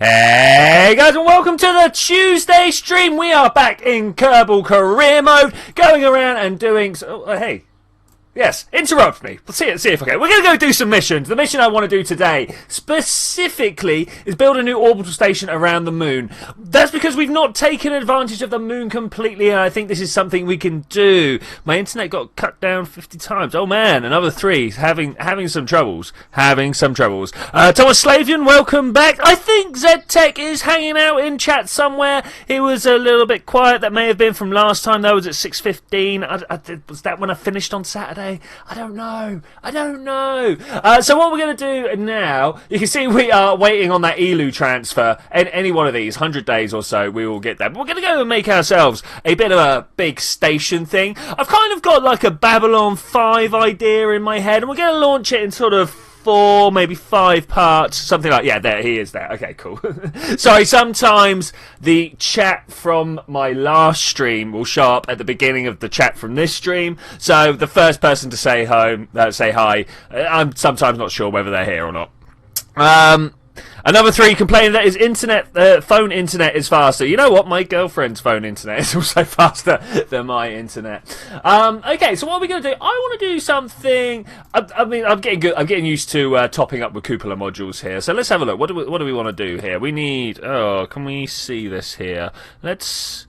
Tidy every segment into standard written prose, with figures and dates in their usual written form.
Hey guys, and welcome to the Tuesday stream. We are back in Kerbal career mode, going around and doing... hey. Yes, interrupt me. Let's see if okay. We're going to go do some missions. The mission I want to do today, specifically, is build a new orbital station around the moon. That's because we've not taken advantage of the moon completely, and I think this is something we can do. My internet got cut down 50 times. Oh man, another 3. Having some troubles. Thomas Slavian, welcome back. I think ZTech is hanging out in chat somewhere. He was a little bit quiet. That may have been from last time. That was at 6:15. Was that when I finished on Saturday? I don't know. So what we're going to do now, you can see we are waiting on that ELU transfer. And any one of these, 100 days or so, we will get that. But we're going to go and make ourselves a bit of a big station thing. I've kind of got like a Babylon 5 idea in my head, and we're going to launch it in sort of 4, maybe 5 parts, something like... Yeah, there, he is there. Okay, cool. Sorry, sometimes the chat from my last stream will show up at the beginning of the chat from this stream, so the first person to say hi, I'm sometimes not sure whether they're here or not. Another 3 complaining that his phone internet is faster. You know what? My girlfriend's phone internet is also faster than my internet. Okay, so what are we going to do? I want to do something... I mean, I'm getting good. I'm getting used to topping up with cupola modules here. So let's have a look. What do we want to do here? We need... Oh, can we see this here? Let's...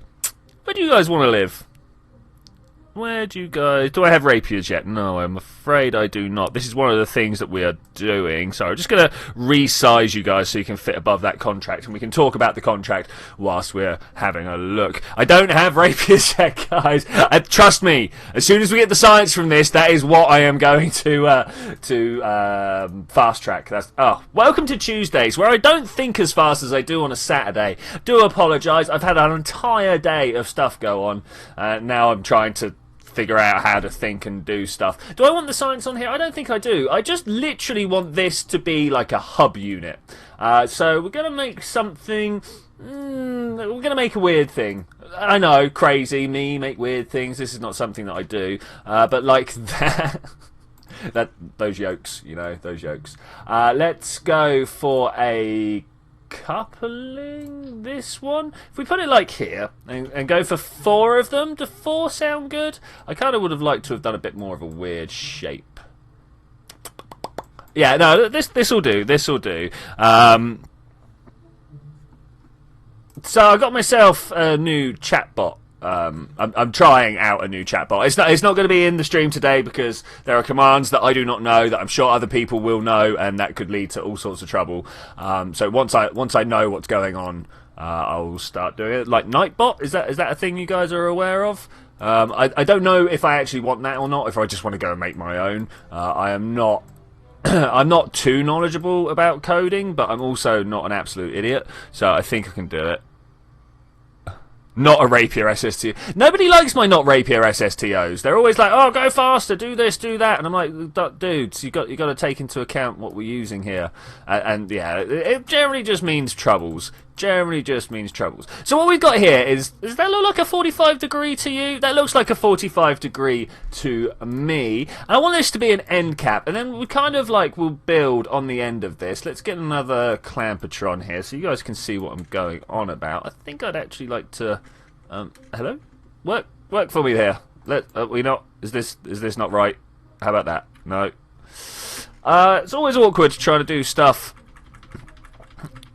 Where do you guys want to live? Where do you guys... Do I have rapiers yet? No, I'm afraid I do not. This is one of the things that we are doing. So I'm just going to resize you guys so you can fit above that contract. And we can talk about the contract whilst we're having a look. I don't have rapiers yet, guys. Trust me, as soon as we get the science from this, that is what I am going to fast track. Welcome to Tuesdays, where I don't think as fast as I do on a Saturday. Do apologise. I've had an entire day of stuff go on. Now I'm trying to figure out how to think and do stuff. Do I want the science on here? I don't think I do. I just literally want this to be like a hub unit. So we're going to make something... we're going to make a weird thing. I know, crazy, me, make weird things. This is not something that I do. But like that... those yolks, you know, those yolks. Let's go for a... coupling this one. If we put it like here and go for 4 of them, do 4 sound good? I kind of would have liked to have done a bit more of a weird shape. Yeah, no, this will do. So I got myself a new chatbot. I'm trying out a new chatbot. It's not going to be in the stream today because there are commands that I do not know that I'm sure other people will know, and that could lead to all sorts of trouble. So once I know what's going on, I'll start doing it. Like Nightbot, is that a thing you guys are aware of? I don't know if I actually want that or not. If I just want to go and make my own, I am not. I'm not too knowledgeable about coding, but I'm also not an absolute idiot, so I think I can do it. Not a rapier SSTO. Nobody likes my not rapier SSTOs. They're always like, oh, go faster, do this, do that. And I'm like, dudes, you got to take into account what we're using here. And yeah, it generally just means troubles. So what we've got here is, does that look like a 45 degree to you? That looks like a 45 degree to me. And I want this to be an end cap. And then we kind of like will build on the end of this. Let's get another Clampatron here so you guys can see what I'm going on about. I think I'd actually like to... hello? Work for me here. Is this not right? How about that? No. It's always awkward trying to do stuff.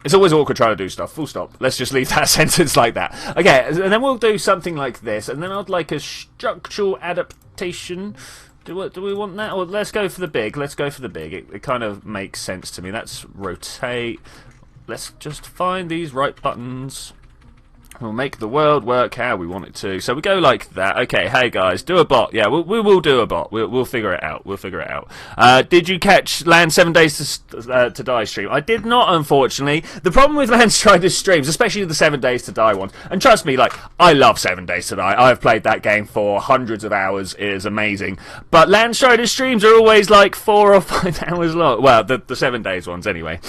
Full stop. Let's just leave that sentence like that. Okay, and then we'll do something like this, and then I'd like a structural adaptation. Do we want that? Or let's go for the big. It kind of makes sense to me. Let's rotate. Let's just find these right buttons. We'll make the world work how we want it to. So we go like that. Okay, hey guys, do a bot. Yeah, we will do a bot. We'll figure it out. Did you catch Land 7 Days to Die stream? I did not, unfortunately. The problem with Land Strider's streams, especially the 7 Days to Die ones, and trust me, like, I love 7 Days to Die. I've played that game for hundreds of hours. It is amazing. But Land Strider's streams are always like 4 or 5 hours long. Well, the 7 Days ones, anyway.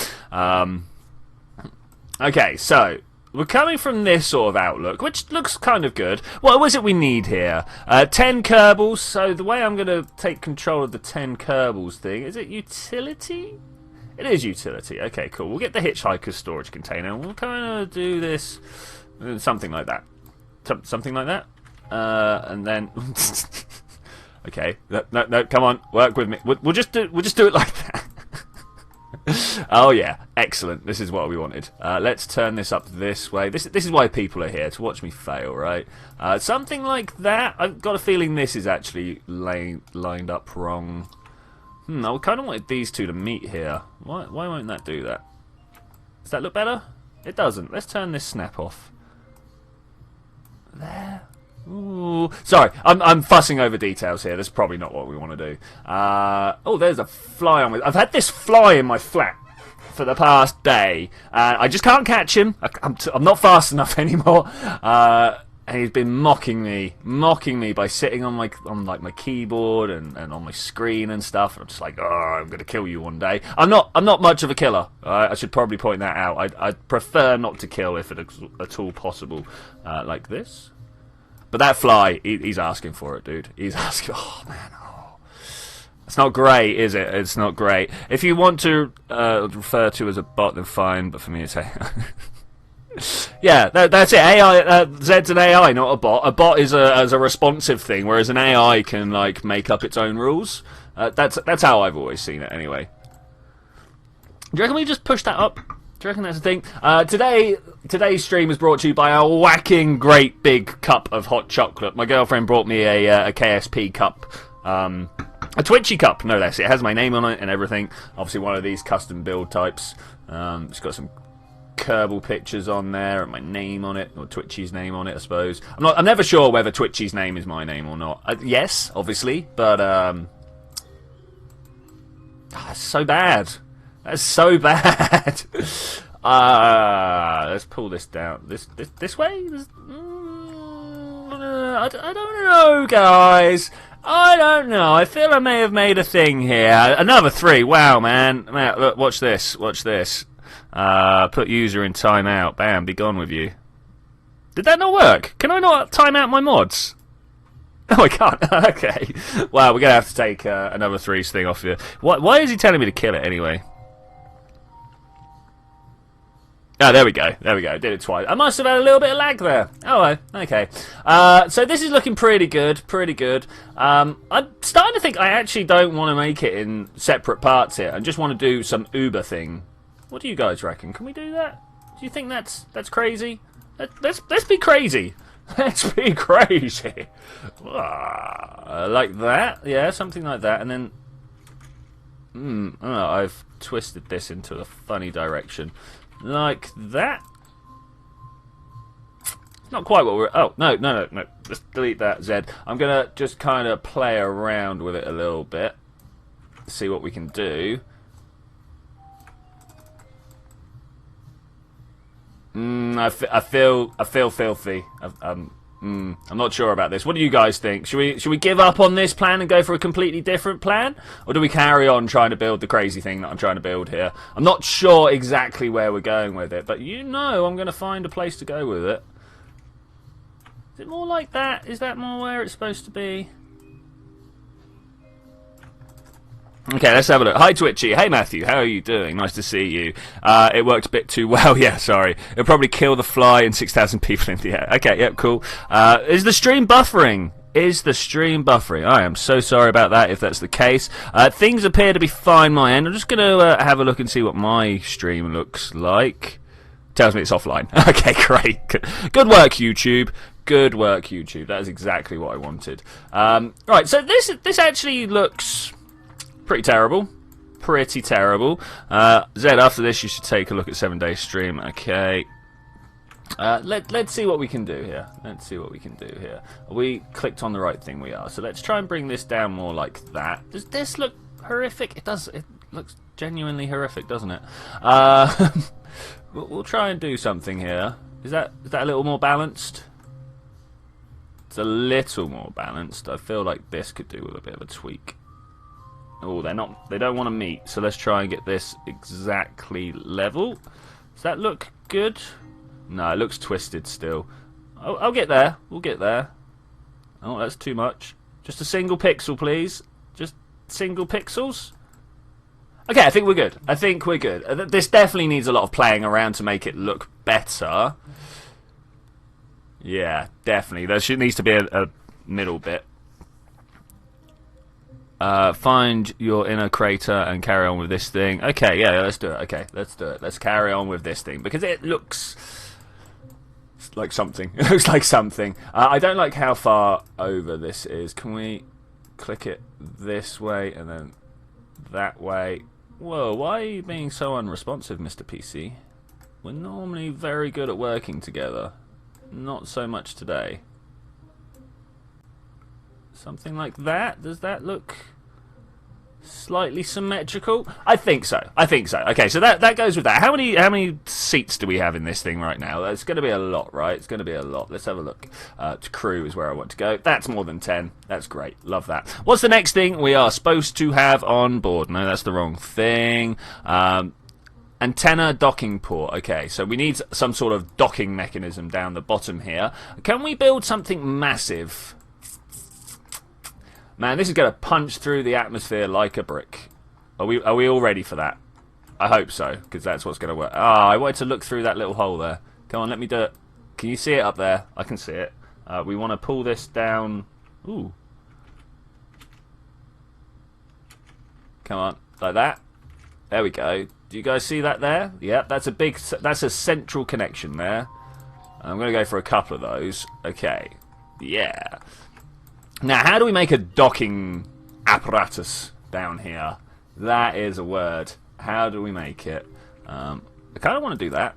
Okay, so... we're coming from this sort of outlook, which looks kind of good. What was it we need here? 10 Kerbals. So the way I'm going to take control of the 10 Kerbals thing, is it utility? It is utility. Okay, cool. We'll get the hitchhiker's storage container. We'll kind of do this, something like that. Something like that. And then, okay. No. Come on, work with me. We'll just do it like that. Oh yeah, excellent. This is what we wanted. Let's turn this up this way. This is why people are here, to watch me fail, right? Something like that. I've got a feeling this is actually lined up wrong. I kind of wanted these two to meet here. Why won't that do that? Does that look better? It doesn't. Let's turn this snap off. There. Ooh. Sorry, I'm fussing over details here. That's probably not what we want to do. Oh, there's a fly on me. I've had this fly in my flat for the past day. I just can't catch him. I'm not fast enough anymore. And he's been mocking me by sitting on like my keyboard and on my screen and stuff. And I'm just like, oh, I'm gonna kill you one day. I'm not much of a killer. I should probably point that out. I'd prefer not to kill if at all possible, like this. But that fly, he's asking for it, dude. He's asking. Oh man, it's not great, is it? It's not great. If you want to refer to as a bot, then fine. But for me, it's AI. Yeah, that's it. AI, Zed's an AI, not a bot. A bot is a responsive thing, whereas an AI can like make up its own rules. That's how I've always seen it, anyway. Do you reckon we just push that up? Do you reckon that's the thing? Today's stream is brought to you by a whacking great big cup of hot chocolate. My girlfriend brought me a KSP cup. A Twitchy cup, no less. It has my name on it and everything. Obviously one of these custom build types. It's got some Kerbal pictures on there and my name on it, or Twitchy's name on it, I suppose. I'm never sure whether Twitchy's name is my name or not. Yes, obviously, but that's so bad. That's so bad. Let's pull this down. This way? I don't know, guys. I don't know. I feel I may have made a thing here. Another 3. Wow, man. Look, watch this. Watch this. Put user in timeout. Bam, be gone with you. Did that not work? Can I not time out my mods? Oh, I can't. Okay. Wow, we're going to have to take another 3's thing off here. Why is he telling me to kill it anyway? Oh, there we go. There we go. Did it twice. I must have had a little bit of lag there. Oh, okay. So this is looking pretty good. Pretty good. I'm starting to think I actually don't want to make it in separate parts here. I just want to do some Uber thing. What do you guys reckon? Can we do that? Do you think that's crazy? Let's be crazy. Let's be crazy. Like that. Yeah, something like that. And then... oh, I've twisted this into a funny direction. Like that. It's not quite what we're... Oh, no. Let's delete that, Zed. I'm going to just kind of play around with it a little bit. See what we can do. I feel filthy. I'm not sure about this. What do you guys think? Should we give up on this plan and go for a completely different plan? Or do we carry on trying to build the crazy thing that I'm trying to build here? I'm not sure exactly where we're going with it, but you know I'm going to find a place to go with it. Is it more like that? Is that more where it's supposed to be? Okay, let's have a look. Hi, Twitchy. Hey, Matthew. How are you doing? Nice to see you. It worked a bit too well. Yeah, sorry. It'll probably kill the fly and 6,000 people in the air. Okay, yep, cool. Is the stream buffering? Is the stream buffering? I am so sorry about that if that's the case. Things appear to be fine my end. I'm just going to have a look and see what my stream looks like. Tells me it's offline. Okay, great. Good work, YouTube. Good work, YouTube. That is exactly what I wanted. Right, so this actually looks... pretty terrible. Pretty terrible. Zed, after this you should take a look at 7-day stream. Okay. Let's see what we can do here. Let's see what we can do here. We clicked on the right thing, we are. So let's try and bring this down more like that. Does this look horrific? It does. It looks genuinely horrific, doesn't it? We'll try and do something here. Is that a little more balanced? It's a little more balanced. I feel like this could do with a bit of a tweak. Oh, they don't want to meet, so let's try and get this exactly level. Does that look good? No, it looks twisted still. I'll get there. We'll get there. Oh, that's too much. Just a single pixel, please. Just single pixels. Okay, I think we're good. I think we're good. This definitely needs a lot of playing around to make it look better. Yeah, definitely. There needs to be a middle bit. Find your inner crater and carry on with this thing. Okay, yeah, let's do it. Okay, let's do it. Let's carry on with this thing because it looks like something. It looks like something. I don't like how far over this is. Can we click it this way and then that way? Whoa, why are you being so unresponsive, Mr. PC? We're normally very good at working together. Not so much today. Something like that? Does that look slightly symmetrical? I think so. I think so. Okay, so that goes with that. How many seats do we have in this thing right now? It's going to be a lot, right? It's going to be a lot. Let's have a look. To crew is where I want to go. That's more than 10. That's great. Love that. What's the next thing we are supposed to have on board? No, that's the wrong thing. Antenna docking port. Okay, so we need some sort of docking mechanism down the bottom here. Can we build something massive? Man, this is going to punch through the atmosphere like a brick. Are we all ready for that? I hope so, because that's what's going to work. Ah, I wanted to look through that little hole there. Come on, let me do it. Can you see it up there? I can see it. We want to pull this down. Ooh. Come on, like that. There we go. Do you guys see that there? Yep, that's a central connection there. I'm going to go for a couple of those. Okay. Yeah. Now, how do we make a docking apparatus down here? That is a word. How do we make it? I kind of want to do that.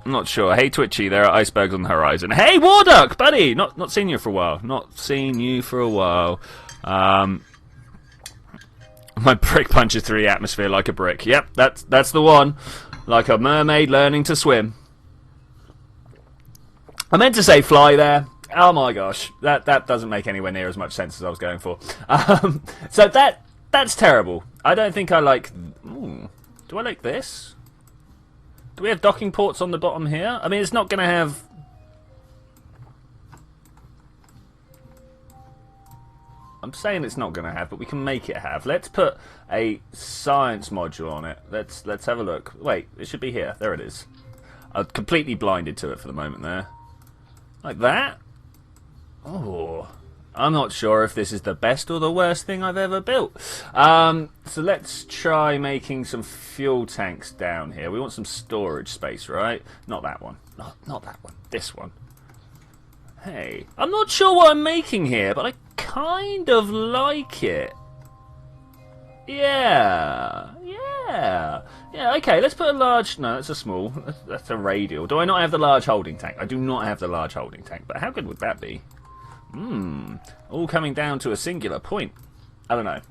I'm not sure. Hey, Twitchy, there are icebergs on the horizon. Hey, Warduck, buddy! Not seen you for a while. Not seen you for a while. My brick punches through the atmosphere like a brick. Yep, that's the one. Like a mermaid learning to swim. I meant to say fly there. Oh my gosh, that doesn't make anywhere near as much sense as I was going for. So that's terrible. I don't think I like... Ooh, do I like this? Do we have docking ports on the bottom here? I mean, it's not going to have... I'm saying it's not going to have, but we can make it have. Let's put a science module on it. Let's have a look. Wait, it should be here. There it is. I'm completely blinded to it for the moment there. Like that? Oh, I'm not sure if this is the best or the worst thing I've ever built. So let's try making some fuel tanks down here. We want some storage space, right? Not that one. Not that one. This one. Hey, I'm not sure what I'm making here, but I kind of like it. Yeah, okay, let's put a large... No, that's a small. That's a radial. Do I not have the large holding tank? I do not have the large holding tank, but how good would that be? All coming down to a singular point. I don't know.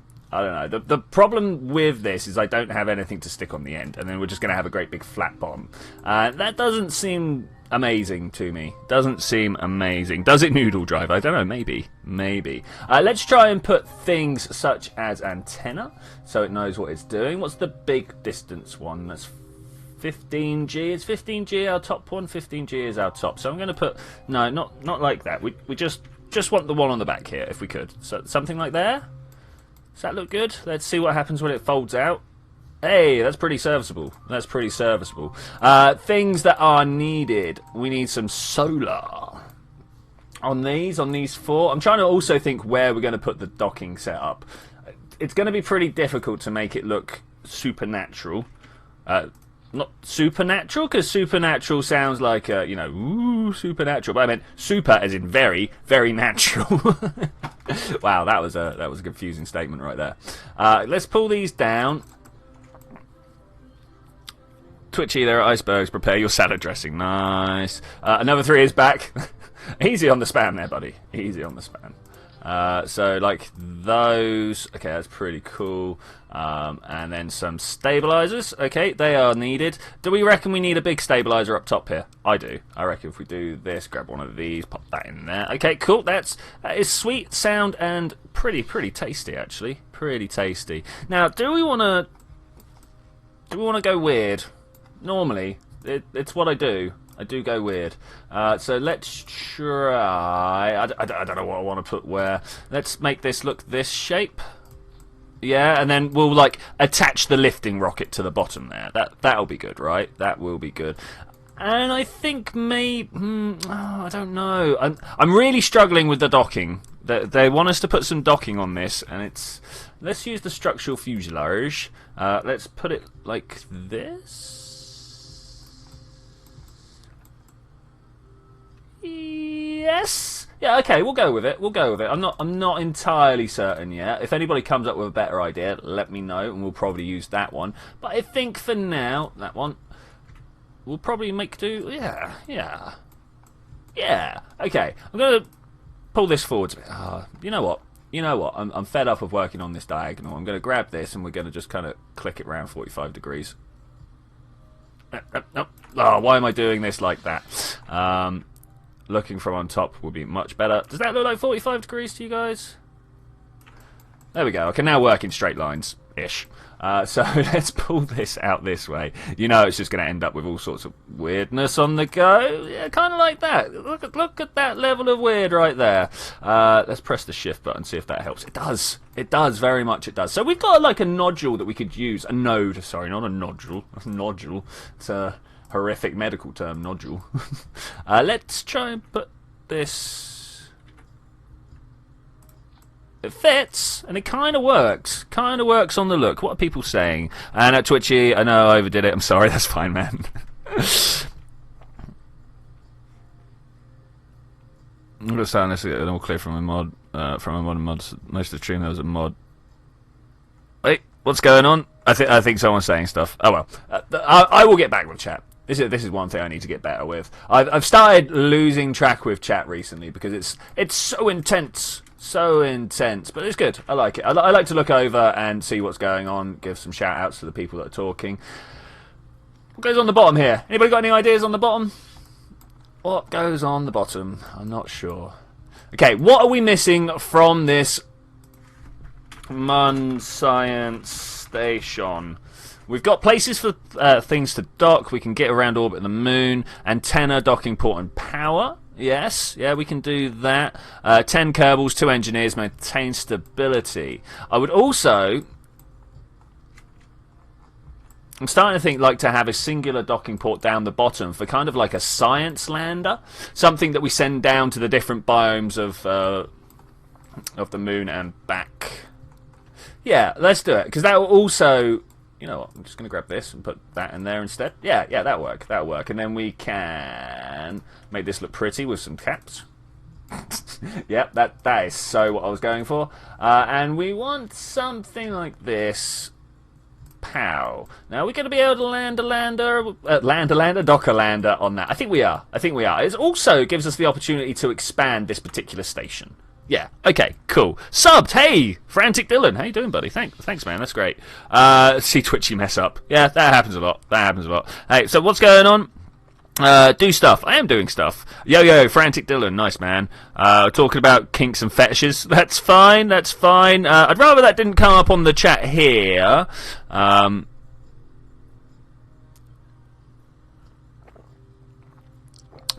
The problem with this is I don't have anything to stick on the end, and then we're just going to have a great big flat bottom. That doesn't seem amazing to me. Doesn't seem amazing. Does it noodle drive? I don't know. Maybe. Let's try and put things such as antenna, so it knows what it's doing. What's the big distance one? That's 15G. Is 15G our top one? 15G is our top. So I'm going to put... No, not like that. We just want the one on the back here, if we could. So something like there? Does that look good? Let's see what happens when it folds out. Hey, that's pretty serviceable. Things that are needed. We need some solar. On these four. I'm trying to also think where we're going to put the docking setup. It's going to be pretty difficult to make it look supernatural. Not supernatural, because supernatural sounds like, ooh, supernatural. But I meant super as in very, very natural. Wow, that was a confusing statement right there. Let's pull these down. Twitchy, there are icebergs. Prepare your salad dressing. Nice. Another 3 is back. Easy on the spam there, buddy. Easy on the spam. So like those, okay, that's pretty cool. And then some stabilizers. Okay, they are needed. Do we reckon we need a big stabilizer up top here? I do. I reckon if we do this, grab one of these, pop that in there. Okay, cool. That is sweet sound and pretty tasty actually. Pretty tasty. Now, do we want to go weird? Normally, it's what I do. I do go weird. So let's try... I don't know what I want to put where. Let's make this look this shape. Yeah, and then we'll like attach the lifting rocket to the bottom there. That'll be good, right? That will be good. And I think maybe I don't know. I'm really struggling with the docking. They want us to put some docking on this, and it's let's use the structural fuselage. Let's put it like this. Yes. Yeah, okay, we'll go with it. I'm not entirely certain yet. If anybody comes up with a better idea, let me know, and we'll probably use that one. But I think for now, that one, we'll probably make do. Yeah. Okay, I'm gonna pull this forward a bit. You know what? I'm fed up of working on this diagonal. I'm gonna grab this, and we're gonna just kind of click it around 45 degrees. Oh, why am I doing this like that? Looking from on top would be much better. Does that look like 45 degrees to you guys? There we go. I can now work in straight lines-ish. So let's pull this out this way. You know it's just going to end up with all sorts of weirdness on the go. Yeah, kind of like that. Look at that level of weird right there. Let's press the shift button, see if that helps. It does. It does. Very much it does. So we've got like a nodule that we could use. A node. Sorry, not a nodule. A nodule. It's a horrific medical term, nodule. Let's try and put this. It fits, and it kind of works. Kind of works on the look. What are people saying? And at Twitchy, I know I overdid it. I'm sorry. That's fine, man. I'm gonna sound this get all clear from a mod. From a mod. Most of the stream there was a mod. Wait, what's going on? I think someone's saying stuff. Oh well. I will get back with chat. This is one thing I need to get better with. I've started losing track with chat recently because it's so intense. So intense, but it's good. I like it. I like to look over and see what's going on, give some shout outs to the people that are talking. What goes on the bottom here? Anybody got any ideas on the bottom? What goes on the bottom? I'm not sure. Okay, what are we missing from this Mun Science Station? We've got places for things to dock. We can get around orbit of the moon. Antenna, docking port, and power. Yes, yeah, we can do that. 10 Kerbals, 2 engineers, maintain stability. I would also... I'm starting to think like to have a singular docking port down the bottom for kind of like a science lander. Something that we send down to the different biomes of the moon and back. Yeah, let's do it. Because that will also... You know what, I'm just going to grab this and put that in there instead. Yeah, that'll work. And then we can make this look pretty with some caps. Yep, that is so what I was going for. And we want something like this. Pow. Now we're going to be able to land a lander, dock a lander on that. I think we are. It also gives us the opportunity to expand this particular station. Yeah, okay, cool. Subbed, hey, Frantic Dylan. How you doing, buddy? Thanks, man, that's great. See Twitchy mess up. Yeah, that happens a lot. Hey, so what's going on? Do stuff. I am doing stuff. Yo, Frantic Dylan, nice, man. Talking about kinks and fetishes. That's fine. I'd rather that didn't come up on the chat here.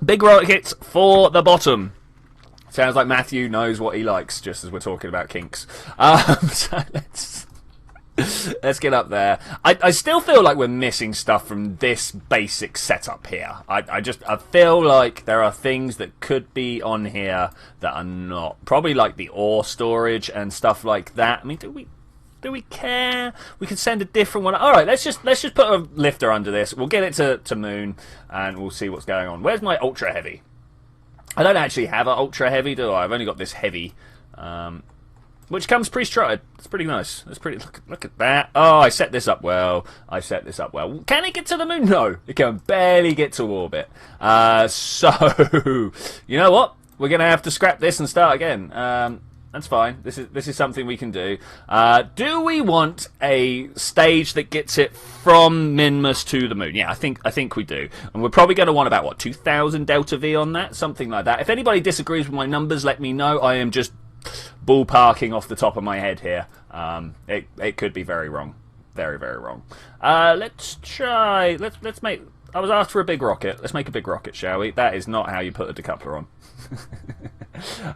Big rockets for the bottom. Sounds like Matthew knows what he likes, just as we're talking about kinks. So let's get up there. I still feel like we're missing stuff from this basic setup here. I feel like there are things that could be on here that are not. Probably like the ore storage and stuff like that. I mean, do we care? We can send a different one. All right, let's just put a lifter under this. We'll get it to Moon, and we'll see what's going on. Where's my ultra heavy? I don't actually have an ultra heavy, do I? I've only got this heavy, which comes pre-strutted. It's pretty nice. It's pretty. Look at that. Oh, I set this up well. Can it get to the moon? No, it can barely get to orbit. So you know what? We're gonna have to scrap this and start again. That's fine. This is something we can do. Do we want a stage that gets it from Minmus to the moon? Yeah, I think we do. And we're probably going to want about, 2,000 Delta V on that? Something like that. If anybody disagrees with my numbers, let me know. I am just ballparking off the top of my head here. It could be very wrong. Very, very wrong. Let's try... Let's make was asked for a big rocket. Let's make a big rocket, shall we? That is not how you put a decoupler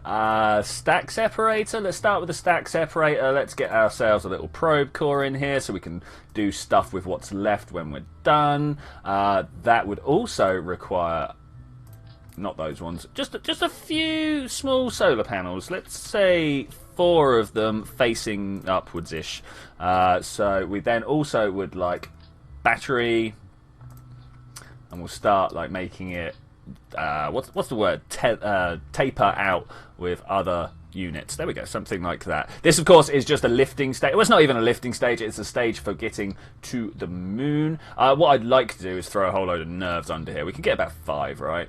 on. Stack separator. Let's start with the stack separator. Let's get ourselves a little probe core in here so we can do stuff with what's left when we're done. That would also require, not those ones, just a few small solar panels. Let's say 4 of them facing upwards-ish. So we then also would like battery, and we'll start like making it what's the word, taper out with other units. There we go, something like that. This of course is just a lifting stage. Well, it's not even a lifting stage, it's a stage for getting to the moon. What I'd like to do is throw a whole load of nerves under here. We can get about 5, right?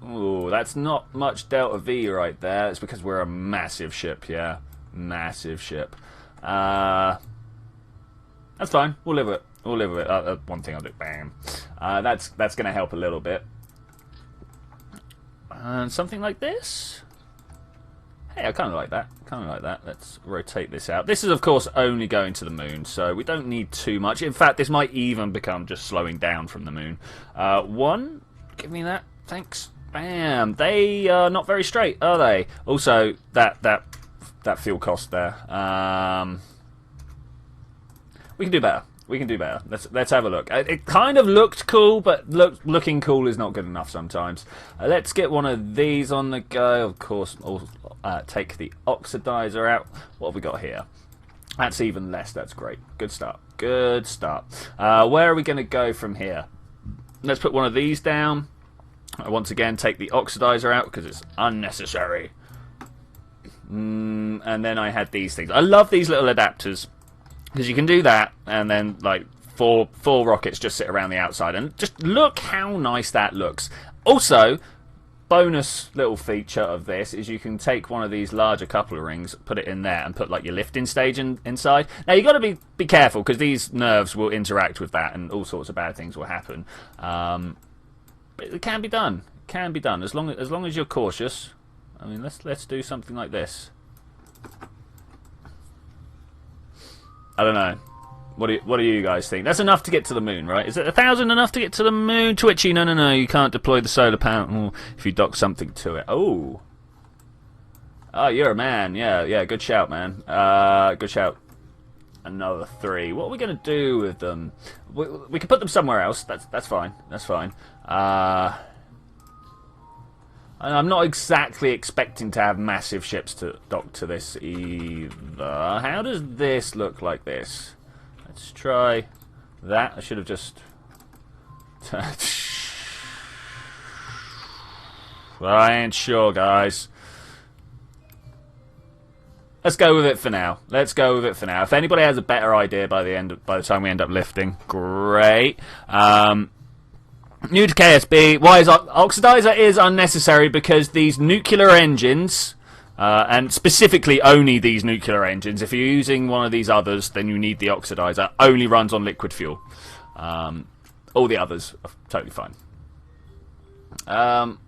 Ooh, that's not much delta V right there. It's because we're a massive ship, yeah. Massive ship. That's fine, we'll live with it. We'll live with it. One thing I'll do. Bam. That's going to help a little bit. And something like this. Hey, I kind of like that. Kind of like that. Let's rotate this out. This is, of course, only going to the moon, so we don't need too much. In fact, this might even become just slowing down from the moon. 1. Give me that. Thanks. Bam. They are not very straight, are they? Also, that fuel cost there. We can do better. We can do better. Let's have a look. It kind of looked cool, but looking cool is not good enough sometimes. Let's get one of these on the go. Of course, take the oxidizer out. What have we got here? That's even less. That's great. Good start. Good start. Where are we going to go from here? Let's put one of these down. Once again, take the oxidizer out because it's unnecessary. And then I had these things. I love these little adapters. Because you can do that, and then like four rockets just sit around the outside, and just look how nice that looks. Also, bonus little feature of this is you can take one of these larger coupler rings, put it in there, and put like your lifting stage inside. Now you got to be careful because these nerves will interact with that, and all sorts of bad things will happen. But it can be done. It can be done as long as you're cautious. I mean, let's do something like this. I don't know. What do you guys think? That's enough to get to the moon, right? Is it 1,000 enough to get to the moon? Twitchy, no. You can't deploy the solar panel if you dock something to it. Oh, you're a man. Yeah. Good shout, man. Good shout. Another 3. What are we gonna do with them? We can put them somewhere else. That's fine. That's fine. I'm not exactly expecting to have massive ships to dock to this either. How does this look like this? Let's try that. I should have just... I ain't sure, guys. Let's go with it for now. Let's go with it for now. If anybody has a better idea by the time we end up lifting, great. New to KSB. Why is oxidizer is unnecessary because these nuclear engines, and specifically only these nuclear engines. If you're using one of these others, then you need the oxidizer. Only runs on liquid fuel. All the others are totally fine. So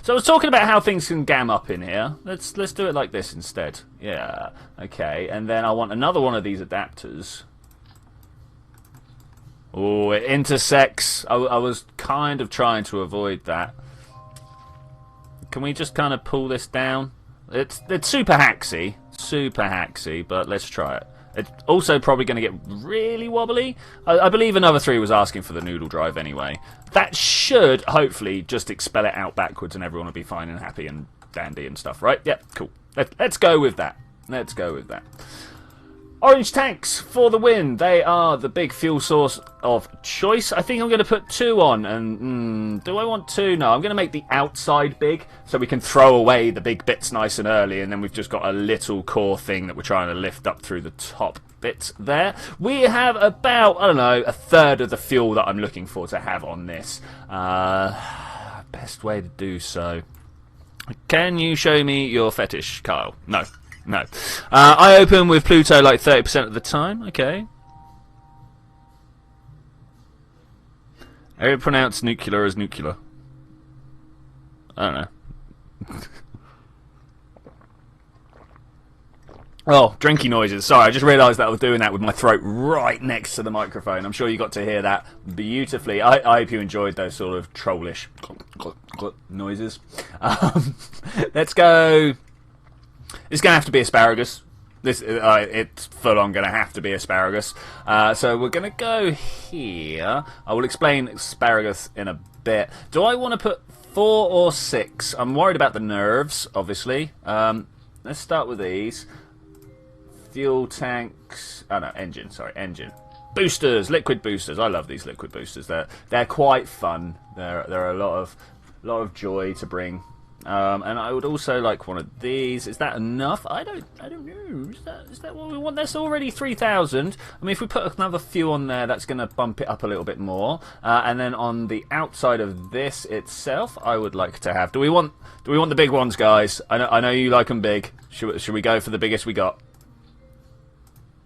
I was talking about how things can gam up in here. Let's do it like this instead. Yeah. Okay. And then I want another one of these adapters. Oh, it intersects. I was kind of trying to avoid that. Can we just kind of pull this down? It's super hacksy, but let's try it. It's also probably going to get really wobbly. I believe another 3 was asking for the noodle drive anyway. That should hopefully just expel it out backwards and everyone will be fine and happy and dandy and stuff, right? Yep, cool. Let's go with that. Let's go with that. Orange tanks for the win. They are the big fuel source of choice. I think I'm going to put 2 on. And do I want 2? No, I'm going to make the outside big so we can throw away the big bits nice and early. And then we've just got a little core thing that we're trying to lift up through the top bits there. We have about, I don't know, 1/3 of the fuel that I'm looking for to have on this. Best way to do so. Can you show me your fetish, Kyle? No. No. I open with Pluto like 30% of the time. Okay. I would pronounce nuclear as nuclear. I don't know. Oh, drinky noises. Sorry, I just realised that I was doing that with my throat right next to the microphone. I'm sure you got to hear that beautifully. I hope you enjoyed those sort of trollish noises. Let's go. It's going to have to be asparagus. It's full on going to have to be asparagus. So we're going to go here. I will explain asparagus in a bit. Do I want to put 4 or 6? I'm worried about the nerves, obviously. Let's start with these. Fuel tanks. Oh no, engine. Sorry, engine. Boosters, liquid boosters. I love these liquid boosters. They're quite fun. They're a lot of joy to bring. And I would also like one of these. Is that enough? I don't know. Is that what we want? That's already 3,000. I mean, if we put another few on there, that's going to bump it up a little bit more. And then on the outside of this itself, I would like to have. Do we want the big ones, guys? I know you like them big. Should we go for the biggest we got?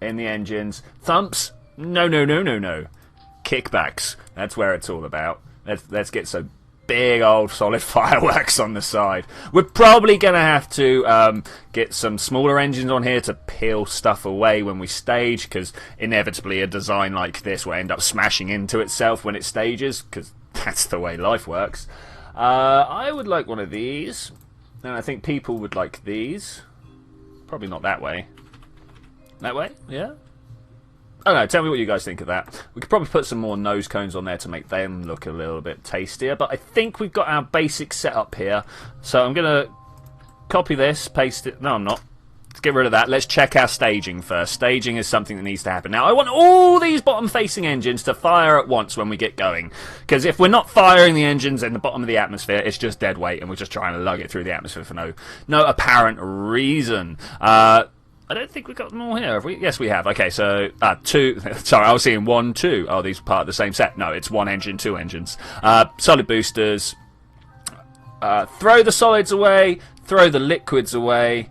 In the engines. Thumps? No. Kickbacks. That's where it's all about. Let's get some big old solid fireworks on the side. We're probably going to have to get some smaller engines on here to peel stuff away when we stage, because inevitably a design like this will end up smashing into itself when it stages, because that's the way life works. I would like one of these, and I think people would like these. Probably not that way. That way? Yeah? I don't know, tell me what you guys think of that. We could probably put some more nose cones on there to make them look a little bit tastier, but I think we've got our basic setup here. So I'm going to copy this, paste it. No, I'm not. Let's get rid of that. Let's check our staging first. Staging is something that needs to happen. Now, I want all these bottom-facing engines to fire at once when we get going, because if we're not firing the engines in the bottom of the atmosphere, it's just dead weight, and we're just trying to lug it through the atmosphere for no apparent reason. I don't think we've got them all here, have we? Yes, we have. Okay, so 2. Sorry, I was seeing 1, 2. Oh, these are part of the same set. No, it's 1 engine, 2 engines. Solid boosters. Throw the solids away. Throw the liquids away.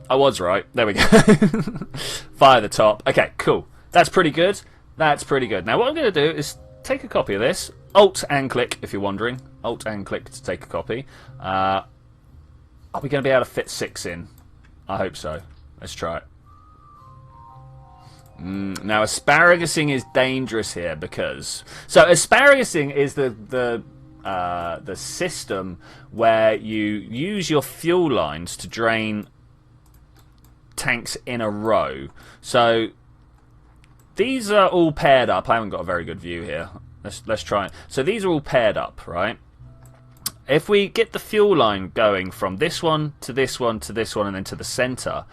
I was right. There we go. Fire the top. Okay, cool. That's pretty good. That's pretty good. Now, what I'm going to do is take a copy of this. Alt and click, if you're wondering. Alt and click to take a copy. Are we going to be able to fit 6 in? I hope so. Let's try it. Now, asparagusing is dangerous here because... So, asparagusing is the system where you use your fuel lines to drain tanks in a row. So, these are all paired up. I haven't got a very good view here. Let's try it. So, these are all paired up, right? If we get the fuel line going from this one to this one to this one and then to the centre,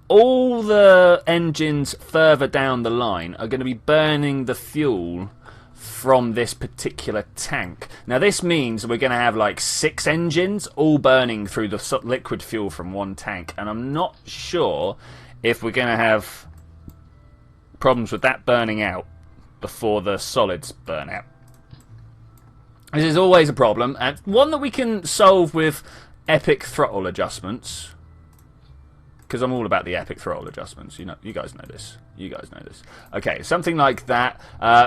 all the engines further down the line are going to be burning the fuel from this particular tank. Now this means we're going to have like 6 engines all burning through the liquid fuel from one tank, and I'm not sure if we're going to have problems with that burning out before the solids burn out. This is always a problem, and one that we can solve with epic throttle adjustments. Because I'm all about the epic throttle adjustments. You guys know this. You guys know this. Okay, something like that.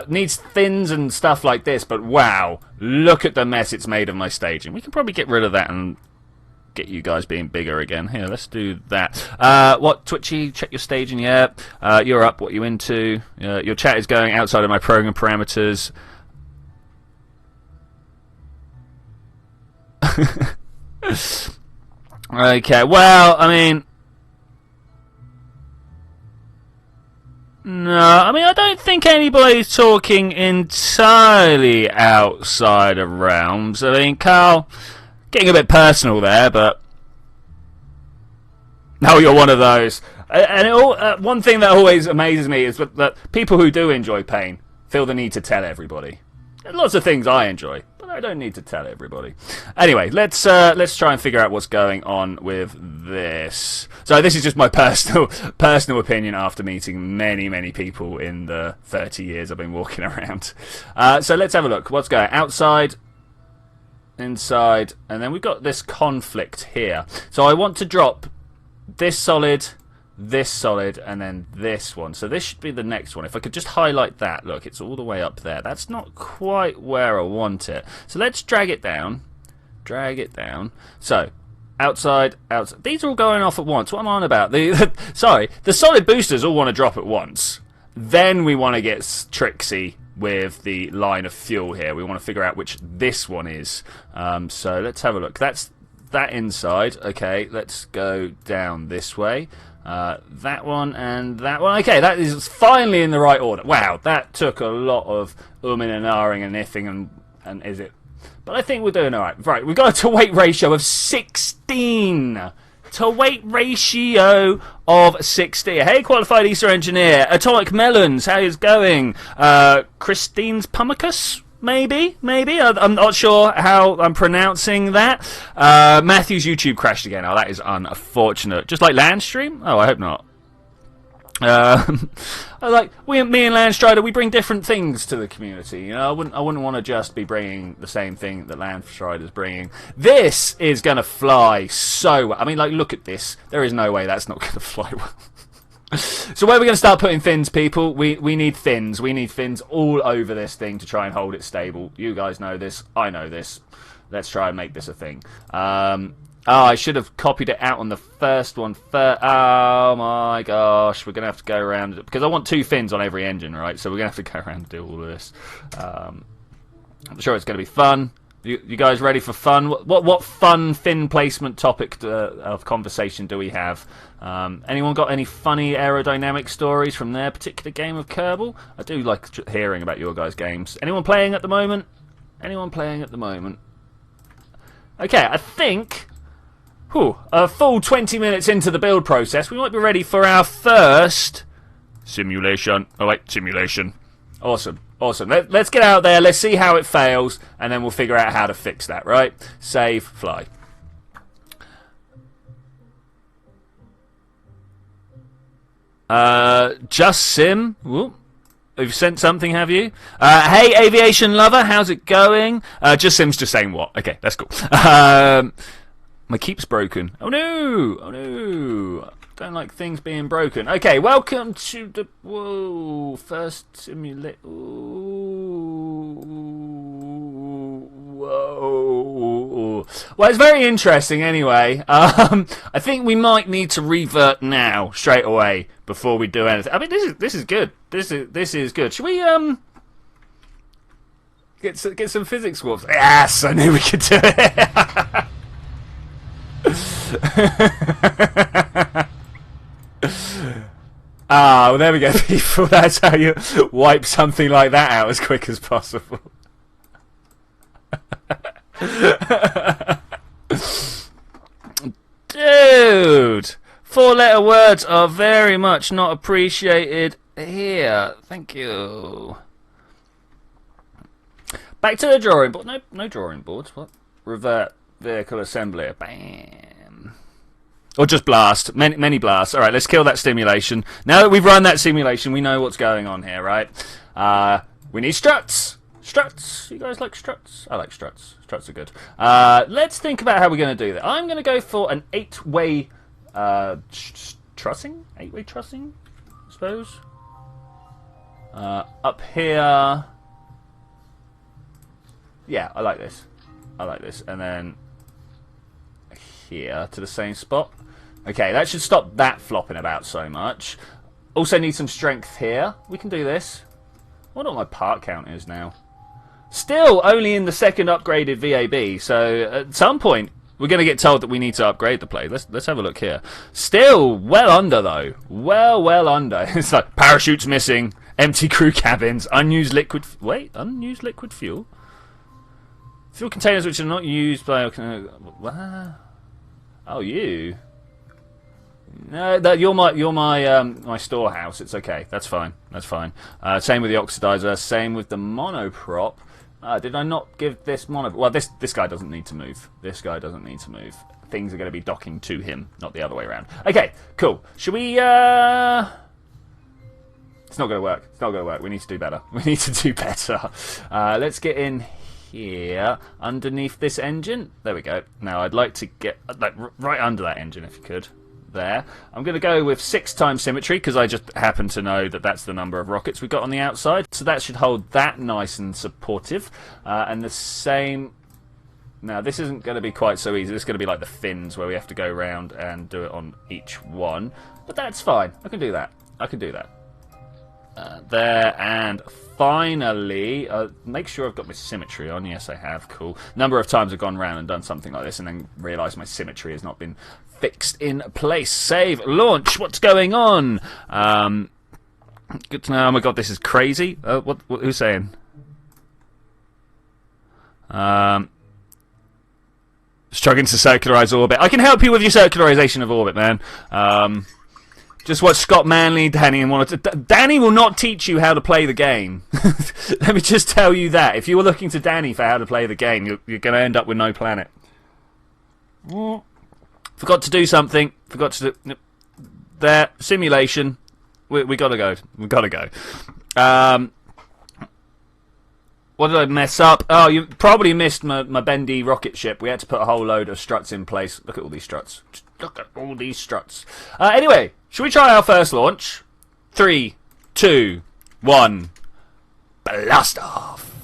Needs fins and stuff like this, but wow, look at the mess it's made of my staging. We can probably get rid of that and get you guys being bigger again. Here, let's do that. What, Twitchy? Check your staging. Yeah, you're up. What you into? Your chat is going outside of my program parameters. Okay, well, I mean... No, I mean, I don't think anybody's talking entirely outside of realms. I mean, Carl, getting a bit personal there, but... No, you're one of those. And one thing that always amazes me is that people who do enjoy pain feel the need to tell everybody. Lots of things I enjoy, but I don't need to tell everybody. Anyway, let's try and figure out what's going on with this. So this is just my personal opinion after meeting many people in the 30 years I've been walking around. So let's have a look. What's going on? Outside, inside, and then we've got this conflict here. So I want to drop this solid, and then this one. So this should be the next one. If I could just highlight that. Look, it's all the way up there. That's not quite where I want it. So let's drag it down. Drag it down. So outside, outside. These are all going off at once. What am I on about? Sorry, the solid boosters all want to drop at once. Then we want to get tricksy with the line of fuel here. We want to figure out which this one is. So let's have a look. That's that inside. Okay, let's go down this way. That one and that one. Okay, that is finally in the right order. Wow, that took a lot of umming and ahhing and ifing and is it? But I think we're doing alright. Right, we've got a to-weight ratio of 16. To-weight ratio of 16. Hey, qualified Easter engineer. Atomic Melons, how is going? Christine's Pumicus? Maybe. I'm not sure how I'm pronouncing that. Matthew's YouTube crashed again. Oh, that is unfortunate. Just like Landstream? Oh, I hope not. Me and Landstrider, we bring different things to the community. You know, I wouldn't want to just be bringing the same thing that Landstrider's bringing. This is gonna fly so well. I mean, like, look at this. There is no way that's not gonna fly well. So where are we going to start putting fins, people? We need fins. We need fins all over this thing to try and hold it stable. You guys know this. I know this. Let's try and make this a thing. I should have copied it out on the first one first. Oh my gosh. We're going to have to go around. Because I want 2 fins on every engine, right? So we're going to have to go around and do all of this. I'm sure it's going to be fun. You guys ready for fun? What fun fin placement topic of conversation do we have? Anyone got any funny aerodynamic stories from their particular game of Kerbal? I do like hearing about your guys' games. Anyone playing at the moment? Anyone playing at the moment? Okay, I think a full 20 minutes into the build process, we might be ready for our first simulation. Oh wait, simulation. Awesome. Awesome. Let's get out there. Let's see how it fails, and then we'll figure out how to fix that, right? Save, fly. Just sim. Whoop. You've sent something, have you? Hey, aviation lover, how's it going? Just sim's just saying what? Okay, that's cool. My keep's broken. Oh no! Oh no! Don't like things being broken. Okay, welcome to the first simulate. Whoa! Well, it's very interesting anyway. I think we might need to revert now straight away before we do anything. I mean, this is good. This is good. Should we get some physics warps? Yes, I knew we could do it. Well, there we go, people. That's how you wipe something like that out as quick as possible. Dude, 4-letter words are very much not appreciated here. Thank you. Back to the drawing board. No drawing boards. What? Revert vehicle assembly. Bam. Or just blast. Many blasts. Alright, let's kill that stimulation. Now that we've run that simulation, we know what's going on here, right? We need struts. Struts. You guys like struts? I like struts. Struts are good. Let's think about how we're going to do that. I'm going to go for an 8-way trussing? 8-way trussing, I suppose. Up here. Yeah, I like this. I like this. And then here to the same spot. Okay, that should stop that flopping about so much. Also need some strength here. We can do this. I wonder what my part count is now. Still only in the second upgraded VAB, so at some point we're going to get told that we need to upgrade the plane. Let's have a look here. Still well under though. Well under. It's like parachutes missing, empty crew cabins, unused liquid fuel. Fuel containers which are not used by... What? Oh, you. No, you're my storehouse. It's okay. That's fine. That's fine. Same with the oxidizer. Same with the monoprop. Did I not give this monoprop? Well, this guy doesn't need to move. This guy doesn't need to move. Things are going to be docking to him, not the other way around. Okay, cool. Should we? It's not going to work. It's not going to work. We need to do better. We need to do better. Let's get in here underneath this engine. There we go. Now I'd like to get like right under that engine if you could. There. I'm going to go with 6 times symmetry because I just happen to know that that's the number of rockets we've got on the outside. So that should hold that nice and supportive. And the same Now, this isn't going to be quite so easy. This is going to be like the fins where we have to go around and do it on each one. But that's fine. I can do that. I can do that. There, and finally, make sure I've got my symmetry on. Yes, I have. Cool. Number of times I've gone around and done something like this and then realised my symmetry has not been fixed in place. Save. Launch. What's going on? Good to know. Oh my god, this is crazy. Who's saying? Struggling to circularize orbit. I can help you with your circularization of orbit, man. Just watch Scott Manley, Danny, and one. Danny will not teach you how to play the game. Let me just tell you that. If you were looking to Danny for how to play the game, you're going to end up with no planet. Forgot to do something. Forgot to do... There. Simulation. We got to go. We got to go. What did I mess up? Oh, you probably missed my bendy rocket ship. We had to put a whole load of struts in place. Look at all these struts. Just look at all these struts. Anyway, should we try our first launch? 3, 2, 1. Blast off.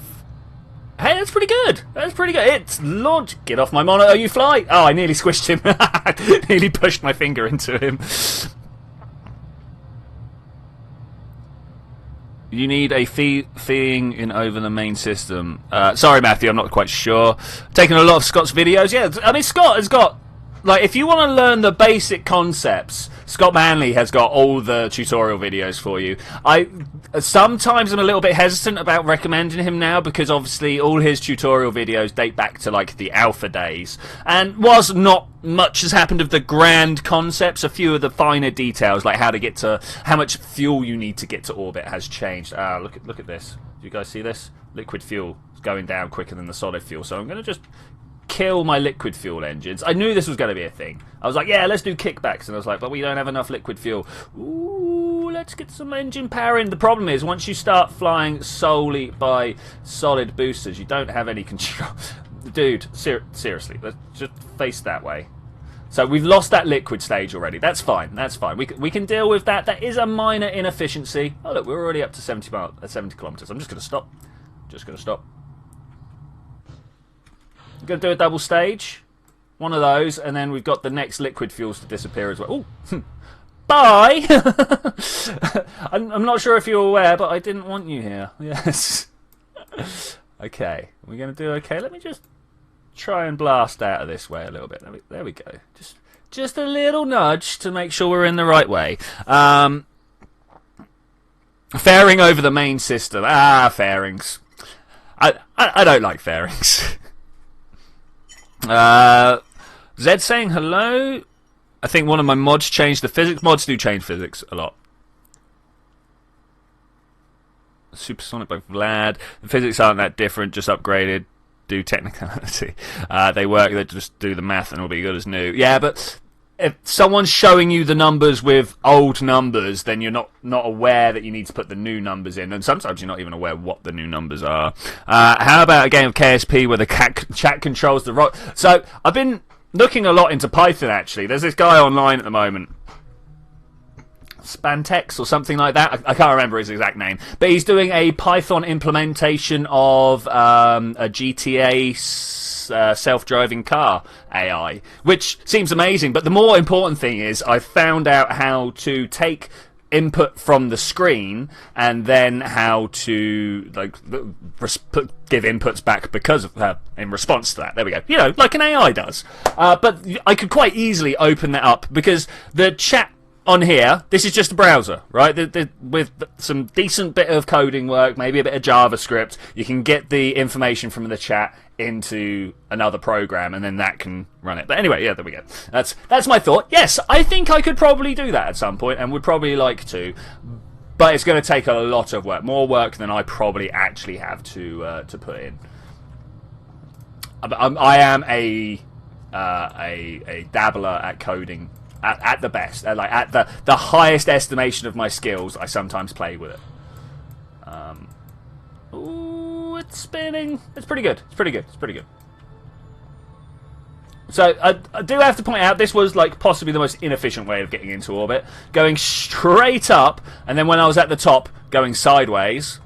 Hey, that's pretty good. That's pretty good. It's launch. Get off my monitor, you fly. Oh, I nearly squished him. Nearly pushed my finger into him. You need a feeing in over the main system. Sorry, Matthew, I'm not quite sure. Taking a lot of Scott's videos. Yeah, I mean, Scott has got... Like, if you want to learn the basic concepts, Scott Manley has got all the tutorial videos for you. Sometimes I'm a little bit hesitant about recommending him now because obviously all his tutorial videos date back to like the alpha days. And whilst not much has happened of the grand concepts, a few of the finer details like how to get to how much fuel you need to get to orbit has changed. Look at this. Do you guys see this? Liquid fuel is going down quicker than the solid fuel. So I'm going to just kill my liquid fuel engines. I knew this was going to be a thing. I was like, yeah, let's do kickbacks. And I was like, but we don't have enough liquid fuel. Ooh, let's get some engine power in. The problem is, once you start flying solely by solid boosters, you don't have any control. Dude, seriously, let's just face that way. So we've lost that liquid stage already. That's fine. That's fine. We can deal with that. That is a minor inefficiency. Oh, look, we're already up to 70 kilometers. I'm just going to stop. Just going to stop. We're going to do a double stage. One of those, and then we've got the next liquid fuels to disappear as well. Ooh. Bye! I'm not sure if you're aware, but I didn't want you here. Yes. Okay. We're going to do okay. Let me just try and blast out of this way a little bit. There we go. Just a little nudge to make sure we're in the right way. Fairing over the main system. Fairings. I don't like fairings. Zed saying hello. I think one of my mods changed the physics. Mods do change physics a lot. Supersonic by Vlad. The physics aren't that different, just upgraded. Do technicality. They work, they just do the math and it'll be good as new. Yeah, but if someone's showing you the numbers with old numbers, then you're not aware that you need to put the new numbers in, and sometimes you're not even aware what the new numbers are. How about a game of KSP where the chat controls the rock? So I've been looking a lot into Python, actually. There's this guy online at the moment, Spantex or something like that. I can't remember his exact name, but he's doing a Python implementation of a GTA self-driving car AI, which seems amazing. But the more important thing is I found out how to take input from the screen and then how to give inputs back because of in response to that. There we go. You know, like an AI does. But I could quite easily open that up because the chat on here, this is just a browser, right? With some decent bit of coding work, maybe a bit of JavaScript, you can get the information from the chat into another program, and then that can run it. But anyway, yeah, there we go. That's my thought. Yes, I think I could probably do that at some point, and would probably like to. But it's going to take a lot of work, more work than I probably actually have to put in. I am a dabbler at coding. At the best, at the highest estimation of my skills, I sometimes play with it. Ooh, it's spinning. It's pretty good. It's pretty good. It's pretty good. So I do have to point out this was like possibly the most inefficient way of getting into orbit, going straight up, and then when I was at the top, going sideways.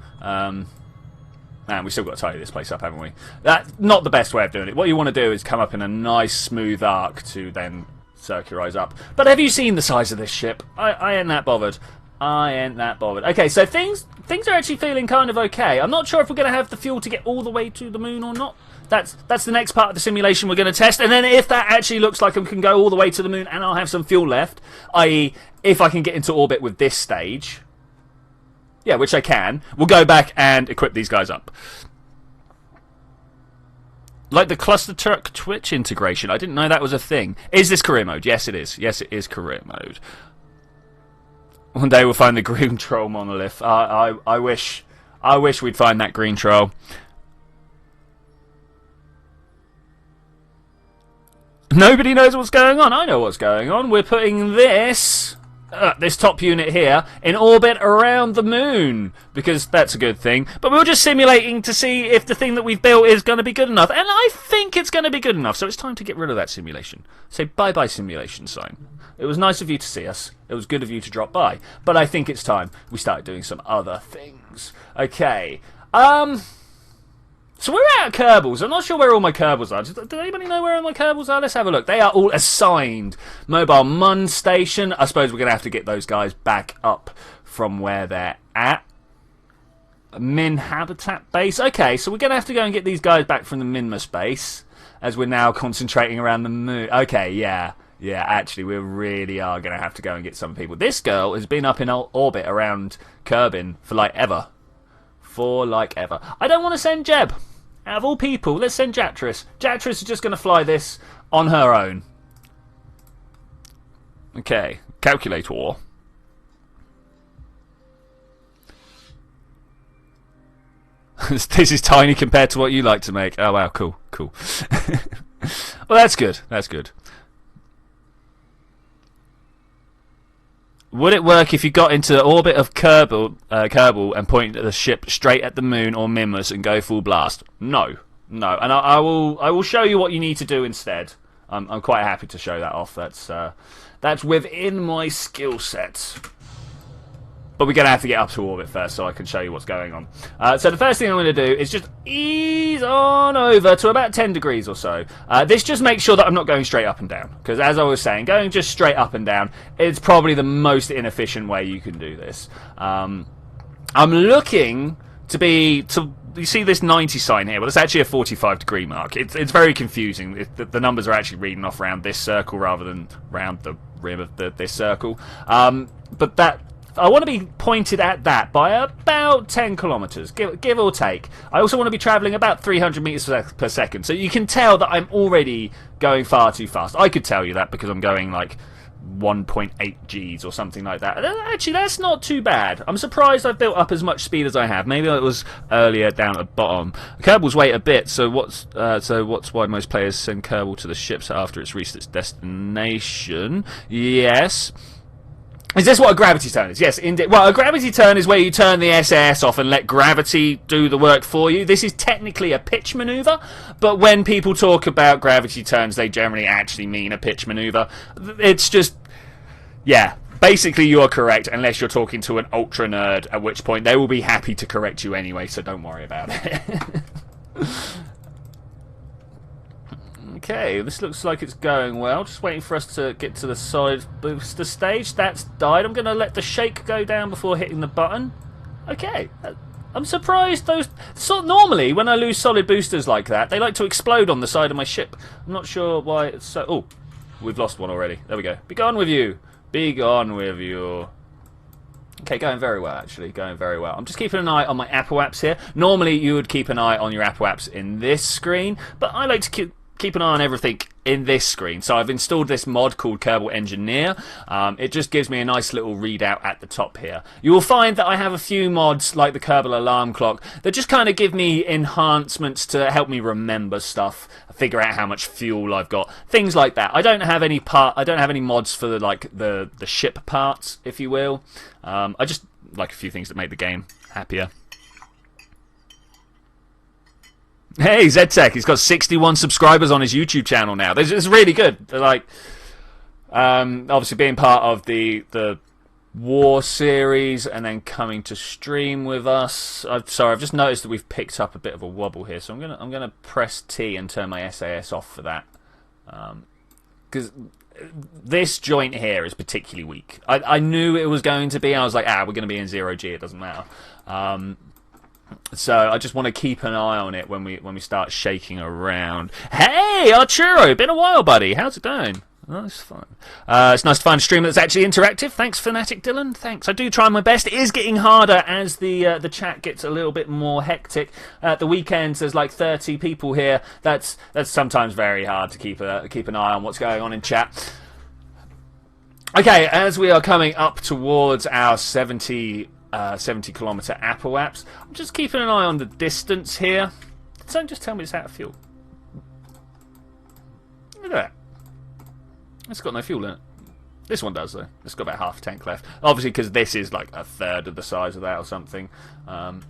Man, we still got to tidy this place up, haven't we? That's not the best way of doing it. What you want to do is come up in a nice smooth arc to then circularize up. But have you seen the size of this ship? I ain't that bothered. I ain't that bothered. Okay, so things are actually feeling kind of okay. I'm not sure if we're going to have the fuel to get all the way to the moon or not. That's the next part of the simulation we're going to test. And then if that actually looks like I can go all the way to the moon and I'll have some fuel left, i.e. if I can get into orbit with this stage... Yeah, which I can. We'll go back and equip these guys up. Like the cluster truck Twitch integration. I didn't know that was a thing. Is this career mode? Yes, it is. Yes, it is career mode. One day we'll find the green troll monolith. I wish we'd find that green troll. Nobody knows what's going on. I know what's going on. We're putting this top unit here in orbit around the moon, because that's a good thing. But we were just simulating to see if the thing that we've built is going to be good enough, and I think it's going to be good enough. So it's time to get rid of that simulation. Say bye-bye simulation sign. It was nice of you to see us. It was good of you to drop by. But I think it's time we started doing some other things. Okay. So we're out of Kerbals. I'm not sure where all my Kerbals are. Does anybody know where all my Kerbals are? Let's have a look. They are all assigned. Mobile Mun Station. I suppose we're going to have to get those guys back up from where they're at. Min Habitat Base. Okay, so we're going to have to go and get these guys back from the Minmus base, as we're now concentrating around the moon. Okay, yeah. Yeah, actually, we really are going to have to go and get some people. This girl has been up in orbit around Kerbin for like ever. I don't want to send Jeb. Out of all people, let's send Jatris. Jatris is just going to fly this on her own. Okay, calculator. This is tiny compared to what you like to make. Oh wow, cool. Well, that's good. That's good. Would it work if you got into the orbit of Kerbal and pointed the ship straight at the moon or Minmus and go full blast? No. And I will show you what you need to do instead. I'm quite happy to show that off. That's within my skill set. But we're going to have to get up to orbit first so I can show you what's going on. So the first thing I'm going to do is just ease on over to about 10 degrees or so. This just makes sure that I'm not going straight up and down. Because as I was saying, going just straight up and down is probably the most inefficient way you can do this. I'm looking to be... You see this 90 sign here? Well, it's actually a 45 degree mark. It's very confusing. The numbers are actually reading off around this circle rather than round the rim of this circle. But that... I want to be pointed at that by about 10 kilometers, give or take. I also want to be traveling about 300 meters per second, so you can tell that I'm already going far too fast. I could tell you that because I'm going like 1.8 Gs or something like that. Actually, that's not too bad. I'm surprised I've built up as much speed as I have. Maybe it was earlier down at the bottom. Kerbals wait a bit, so what's why most players send Kerbal to the ships after it's reached its destination. Yes. Is this what a gravity turn is? Yes, indeed. Well, a gravity turn is where you turn the SAS off and let gravity do the work for you. This is technically a pitch maneuver, but when people talk about gravity turns, they generally actually mean a pitch maneuver. It's just, yeah, basically you are correct unless you're talking to an ultra nerd, at which point they will be happy to correct you anyway, so don't worry about it. Okay, this looks like it's going well. Just waiting for us to get to the solid booster stage. That's died. I'm going to let the shake go down before hitting the button. Okay. I'm surprised those... So normally, when I lose solid boosters like that, they like to explode on the side of my ship. I'm not sure why it's so... Oh, we've lost one already. There we go. Be gone with you. Be gone with you. Okay, going very well, actually. Going very well. I'm just keeping an eye on my Apple apps here. Normally, you would keep an eye on your Apple apps in this screen, but I like to keep an eye on everything in this screen. So I've installed this mod called Kerbal Engineer. It just gives me a nice little readout at the top here. You will find that I have a few mods like the Kerbal Alarm Clock that just kind of give me enhancements to help me remember stuff, figure out how much fuel I've got, things like that. I don't have any mods for the ship parts, if you will. I just like a few things that make the game happier. Hey, ZTech, he's got 61 subscribers on his YouTube channel now. It's really good. They're like, obviously being part of the War series and then coming to stream with us. Sorry, I've just noticed that we've picked up a bit of a wobble here, so I'm gonna press T and turn my SAS off for that, because this joint here is particularly weak. I knew it was going to be. I was like, we're going to be in 0G. It doesn't matter. So I just want to keep an eye on it when we start shaking around. Hey, Arturo, been a while, buddy. How's it going? That's fun. It's nice to find a stream that's actually interactive. Thanks, Fanatic Dylan. Thanks. I do try my best. It is getting harder as the chat gets a little bit more hectic. At the weekends, there's like 30 people here. That's sometimes very hard to keep an eye on what's going on in chat. Okay, as we are coming up towards our 70 kilometer apoapse, I'm just keeping an eye on the distance here. Don't just tell me it's out of fuel. Look at that. It's got no fuel in it. This one does, though. It's got about half a tank left. Obviously, because this is like a third of the size of that or something. But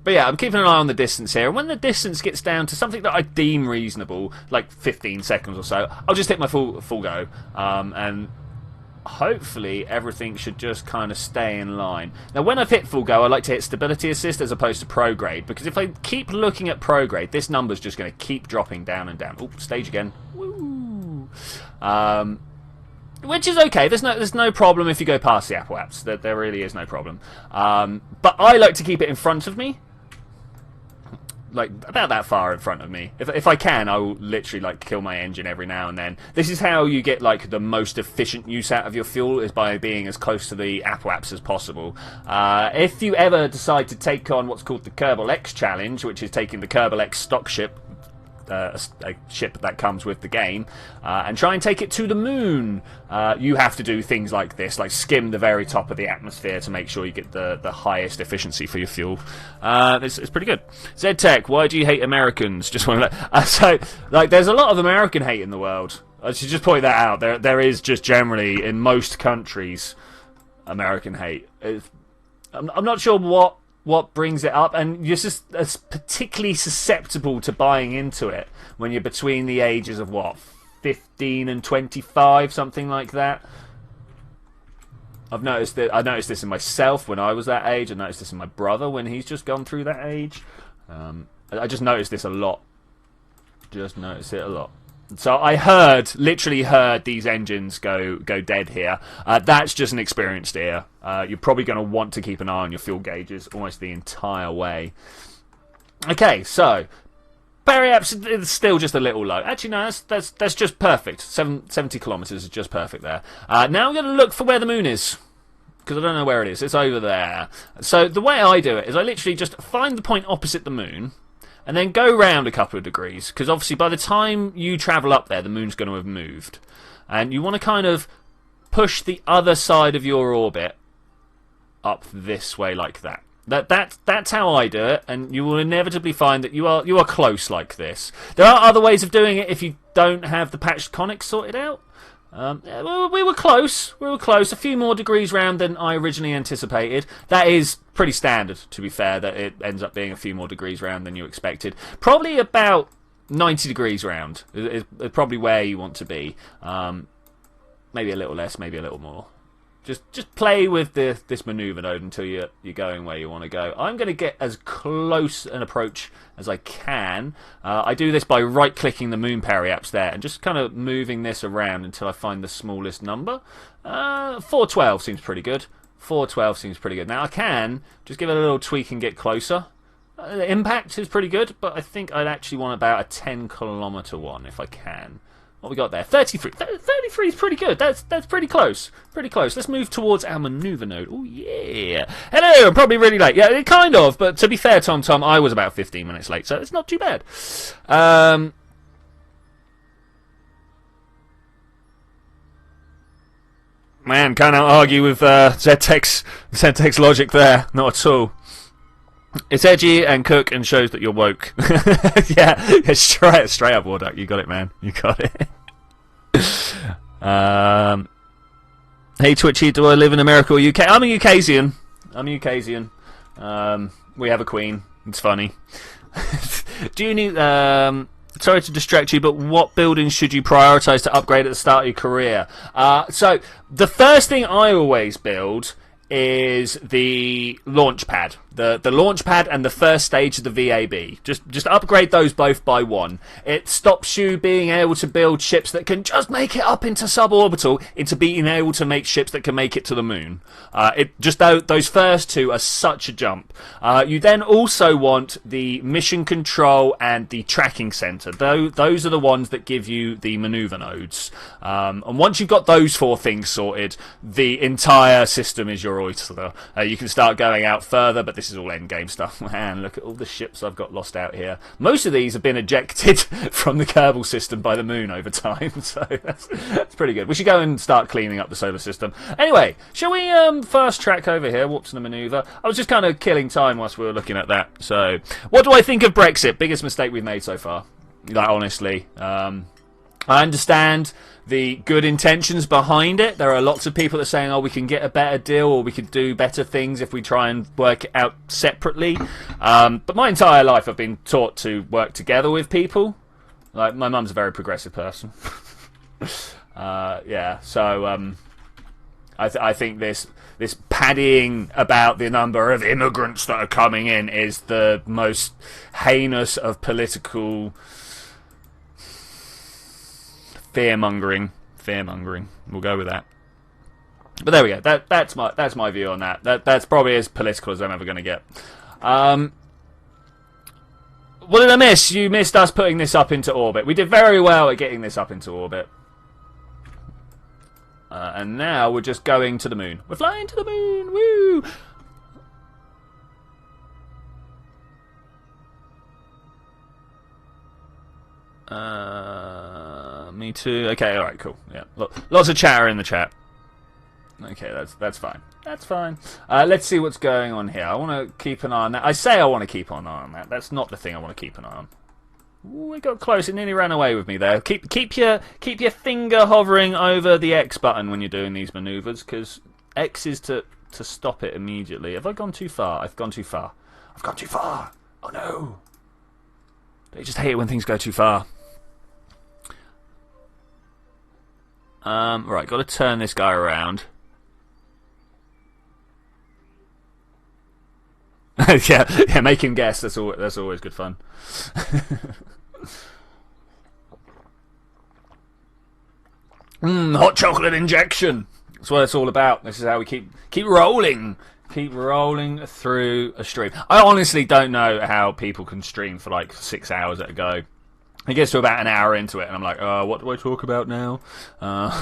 yeah, I'm keeping an eye on the distance here. And when the distance gets down to something that I deem reasonable, like 15 seconds or so, I'll just hit my full go. And hopefully everything should just kind of stay in line. Now, when I've hit full go, I like to hit stability assist as opposed to prograde, because if I keep looking at prograde, this number's just going to keep dropping down and down. Oh, stage again. Woo! Which is okay. There's no problem if you go past the apoapse. There really is no problem. But I like to keep it in front of me, like about that far in front of me. If I can, I will literally like kill my engine every now and then. This is how you get like the most efficient use out of your fuel, is by being as close to the apoapse as possible. If you ever decide to take on what's called the Kerbal X challenge, which is taking the Kerbal X stock ship, a ship that comes with the game, and try and take it to the moon, you have to do things like this, like skim the very top of the atmosphere to make sure you get the highest efficiency for your fuel. It's pretty good. ZTech, why do you hate Americans? Just want to so, like, there's a lot of American hate in the world. I should just point that out. There is just generally, in most countries, American hate. I'm not sure what brings it up, and you're just particularly susceptible to buying into it when you're between the ages of 15 and 25, something like that. I noticed this in myself when I was that age. I noticed this in my brother when he's just gone through that age. I just noticed this a lot. Just noticed it a lot. So I literally heard these engines go dead here. That's just an experienced ear. You're probably going to want to keep an eye on your fuel gauges almost the entire way. Okay, so periapse is still just a little low. Actually, no, that's just perfect. 70 kilometers is just perfect there. Now I'm going to look for where the moon is, because I don't know where it is. It's over there. So the way I do it is I literally just find the point opposite the moon, and then go round a couple of degrees, because obviously by the time you travel up there, the moon's going to have moved. And you want to kind of push the other side of your orbit up this way like that. That's how I do it, and you will inevitably find that you are close like this. There are other ways of doing it if you don't have the patched conics sorted out. We were close. A few more degrees round than I originally anticipated. That is pretty standard, to be fair, that it ends up being a few more degrees round than you expected. Probably about 90 degrees round is probably where you want to be. Maybe a little less, maybe a little more. Just play with this maneuver node until you're going where you want to go. I'm going to get as close an approach as I can. I do this by right-clicking the moon periapse there and just kind of moving this around until I find the smallest number. 412 seems pretty good. 412 seems pretty good. Now I can just give it a little tweak and get closer. The impact is pretty good, but I think I'd actually want about a 10-kilometer one if I can. What we got there? 33. 33 is pretty good. That's pretty close. Pretty close. Let's move towards our maneuver node. Oh, yeah. Hello, I'm probably really late. Yeah, kind of. But to be fair, Tom, I was about 15 minutes late, so it's not too bad. Man, can't argue with ZTech's logic there. Not at all. It's edgy and cook and shows that you're woke. Yeah, straight up, Warduck. You got it, man. You got it. Hey, Twitchy, do I live in America or UK? I'm a UKsian. We have a queen. It's funny. Do you need... sorry to distract you, but what buildings should you prioritise to upgrade at the start of your career? So, the first thing I always build is the launch pad. The launch pad and the first stage of the VAB. Just upgrade those both by one. It stops you being able to build ships that can just make it up into suborbital, into being able to make ships that can make it to the moon. Those first two are such a jump. You then also want the mission control and the tracking center. Those are the ones that give you the maneuver nodes. And once you've got those four things sorted, the entire system is your oyster. You can start going out further, but this is all endgame stuff. Man, look at all the ships I've got lost out here. Most of these have been ejected from the Kerbal system by the moon over time, so that's pretty good. We should go and start cleaning up the solar system. Anyway, shall we fast track over here, warp to the maneuver? I was just kind of killing time whilst we were looking at that. So, what do I think of Brexit? Biggest mistake we've made so far. Like, honestly. I understand the good intentions behind it. There are lots of people that are saying, oh, we can get a better deal or we could do better things if we try and work it out separately. But my entire life I've been taught to work together with people. Like, my mum's a very progressive person. Yeah, so I think this paddying about the number of immigrants that are coming in is the most heinous of political fear-mongering. We'll go with that. But there we go. That's my view on that. That's probably as political as I'm ever going to get. What did I miss? You missed us putting this up into orbit. We did very well at getting this up into orbit. And now we're just going to the moon. We're flying to the moon. Woo! Me too. Okay, alright, cool. Yeah, lots of chatter in the chat. Okay, that's fine. That's fine. Let's see what's going on here. I want to keep an eye on that. I say I want to keep an eye on that. That's not the thing I want to keep an eye on. Ooh, we got close. It nearly ran away with me there. Keep your finger hovering over the X button when you're doing these maneuvers, because X is to stop it immediately. Have I gone too far? I've gone too far. I've gone too far. Oh no! They just hate it when things go too far. Right, got to turn this guy around. yeah, make him guess. That's always good fun. Hot chocolate injection. That's what it's all about. This is how we keep rolling. Keep rolling through a stream. I honestly don't know how people can stream for like 6 hours at a go. It gets to about an hour into it, and I'm like, what do I talk about now?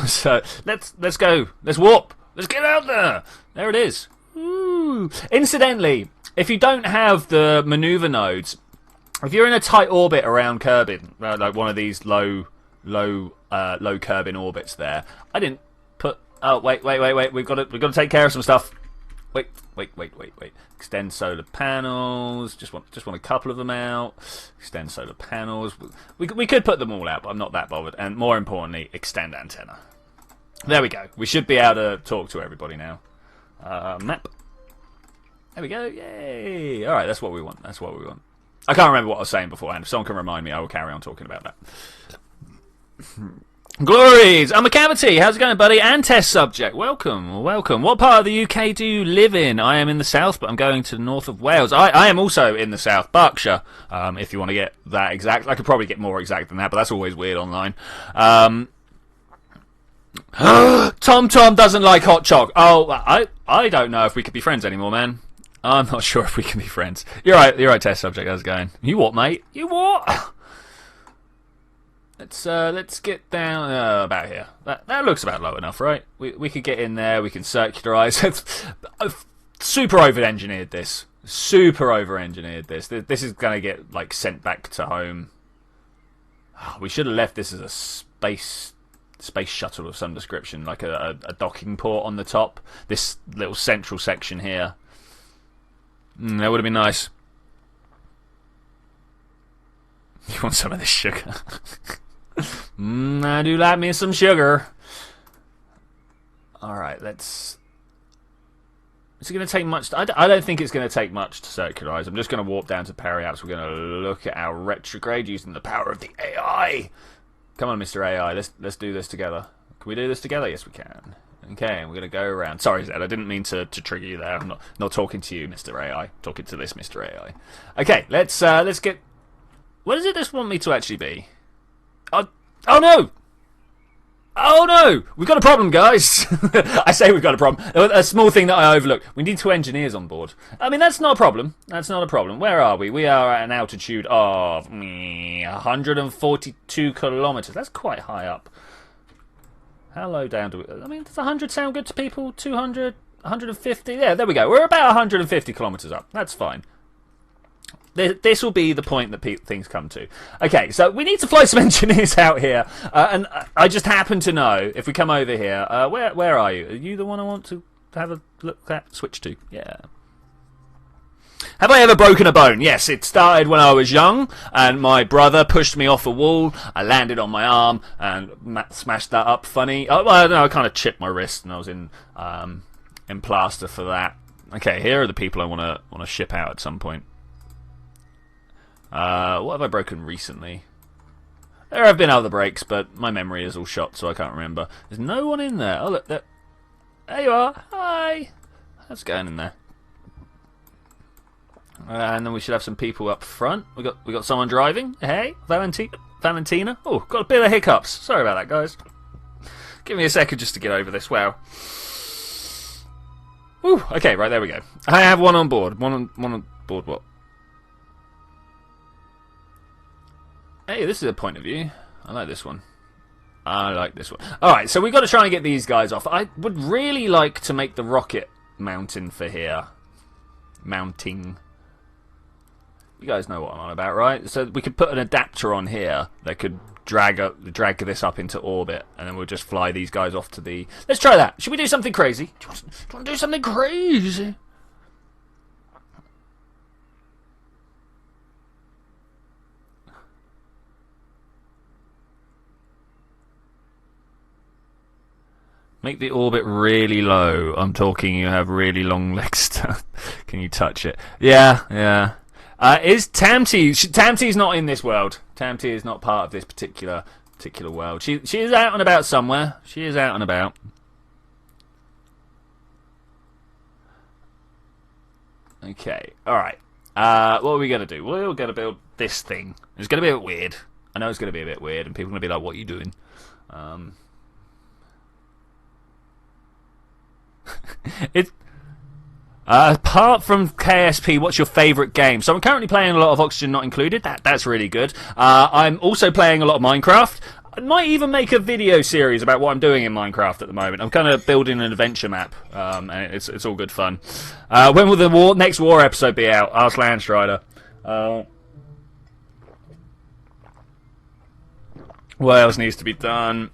So let's go. Let's warp. Let's get out there. There it is. Ooh. Incidentally, if you don't have the maneuver nodes, if you're in a tight orbit around Kerbin, like one of these low Kerbin orbits, there, I didn't put. Oh wait. We've got to take care of some stuff. Wait. Extend solar panels. Just want a couple of them out. Extend solar panels. We could put them all out, but I'm not that bothered. And more importantly, extend antenna. There we go. We should be able to talk to everybody now. Map. There we go. Yay! All right, that's what we want. That's what we want. I can't remember what I was saying beforehand. If someone can remind me, I will carry on talking about that. Glories! I'm a cavity. How's it going, buddy? And test subject. Welcome. What part of the UK do you live in? I am in the south, but I'm going to the north of Wales. I am also in the south, Berkshire. If you want to get that exact, I could probably get more exact than that, but that's always weird online. Tom doesn't like hot choc. Oh, I don't know if we could be friends anymore, man. I'm not sure if we can be friends. You're right, test subject. How's it going? You what, mate? You what? Let's get down about here. That looks about low enough, right? We could get in there. We can circularize. Super over-engineered this. This is gonna get like sent back to home. We should have left this as a space shuttle of some description, like a docking port on the top. This little central section here. That would have been nice. You want some of this sugar? I do like me some sugar. Alright, let's... Is it going to take much? I don't think it's going to take much to circularize. I'm just going to warp down to Periaps. We're going to look at our retrograde using the power of the AI. Come on, Mr. AI. Let's do this together. Can we do this together? Yes, we can. Okay, and we're going to go around. Sorry, Zed, I didn't mean to trigger you there. I'm not talking to you, Mr. AI. I'm talking to this Mr. AI. Okay, let's get... What does it just want me to actually be? Oh no! Oh no! We've got a problem, guys! I say we've got a problem. A small thing that I overlooked. We need 2 engineers on board. I mean, that's not a problem. That's not a problem. Where are we? We are at an altitude of 142 kilometers. That's quite high up. How low down do we... I mean, does 100 sound good to people? 200? 150? Yeah, there we go. We're about 150 kilometers up. That's fine. This will be the point that things come to. Okay, so we need to fly some engineers out here. And I just happen to know, if we come over here... where are you? Are you the one I want to have a look at? Switch to? Yeah. Have I ever broken a bone? Yes, it started when I was young, and my brother pushed me off a wall. I landed on my arm and smashed that up funny. Oh, well, no, I kind of chipped my wrist, and I was in plaster for that. Okay, here are the people I want to ship out at some point. What have I broken recently? There have been other breaks, but my memory is all shot, so I can't remember. There's no one in there. Oh, look, there you are. Hi. How's it going in there? And then we should have some people up front. We got someone driving. Hey, Valentina. Oh, got a bit of hiccups. Sorry about that, guys. Give me a second just to get over this. Wow. Whew. Okay, right, there we go. I have one on board. One on board what? Hey, this is a point of view. I like this one. I like this one. Alright, so we've got to try and get these guys off. I would really like to make the rocket mountain for here. Mounting. You guys know what I'm on about, right? So we could put an adapter on here that could drag this up into orbit, and then we'll just fly these guys off to the... Let's try that. Should we do something crazy? Do you want to do something crazy? Make the orbit really low. I'm talking you have really long legs. Can you touch it? Yeah, yeah. Is Tamty... Tamty's not in this world. Tamty is not part of this particular world. She is out and about somewhere. She is out and about. Okay, alright. What are we going to do? We're going to build this thing. It's going to be a bit weird. I know it's going to be a bit weird, and people are going to be like, what are you doing? Apart from KSP, what's your favourite game? So I'm currently playing a lot of Oxygen Not Included. That's really good. I'm also playing a lot of Minecraft. I might even make a video series about what I'm doing in Minecraft at the moment. I'm kind of building an adventure map, and it's all good fun. When will the next war episode be out? Ask Landstrider. What else needs to be done?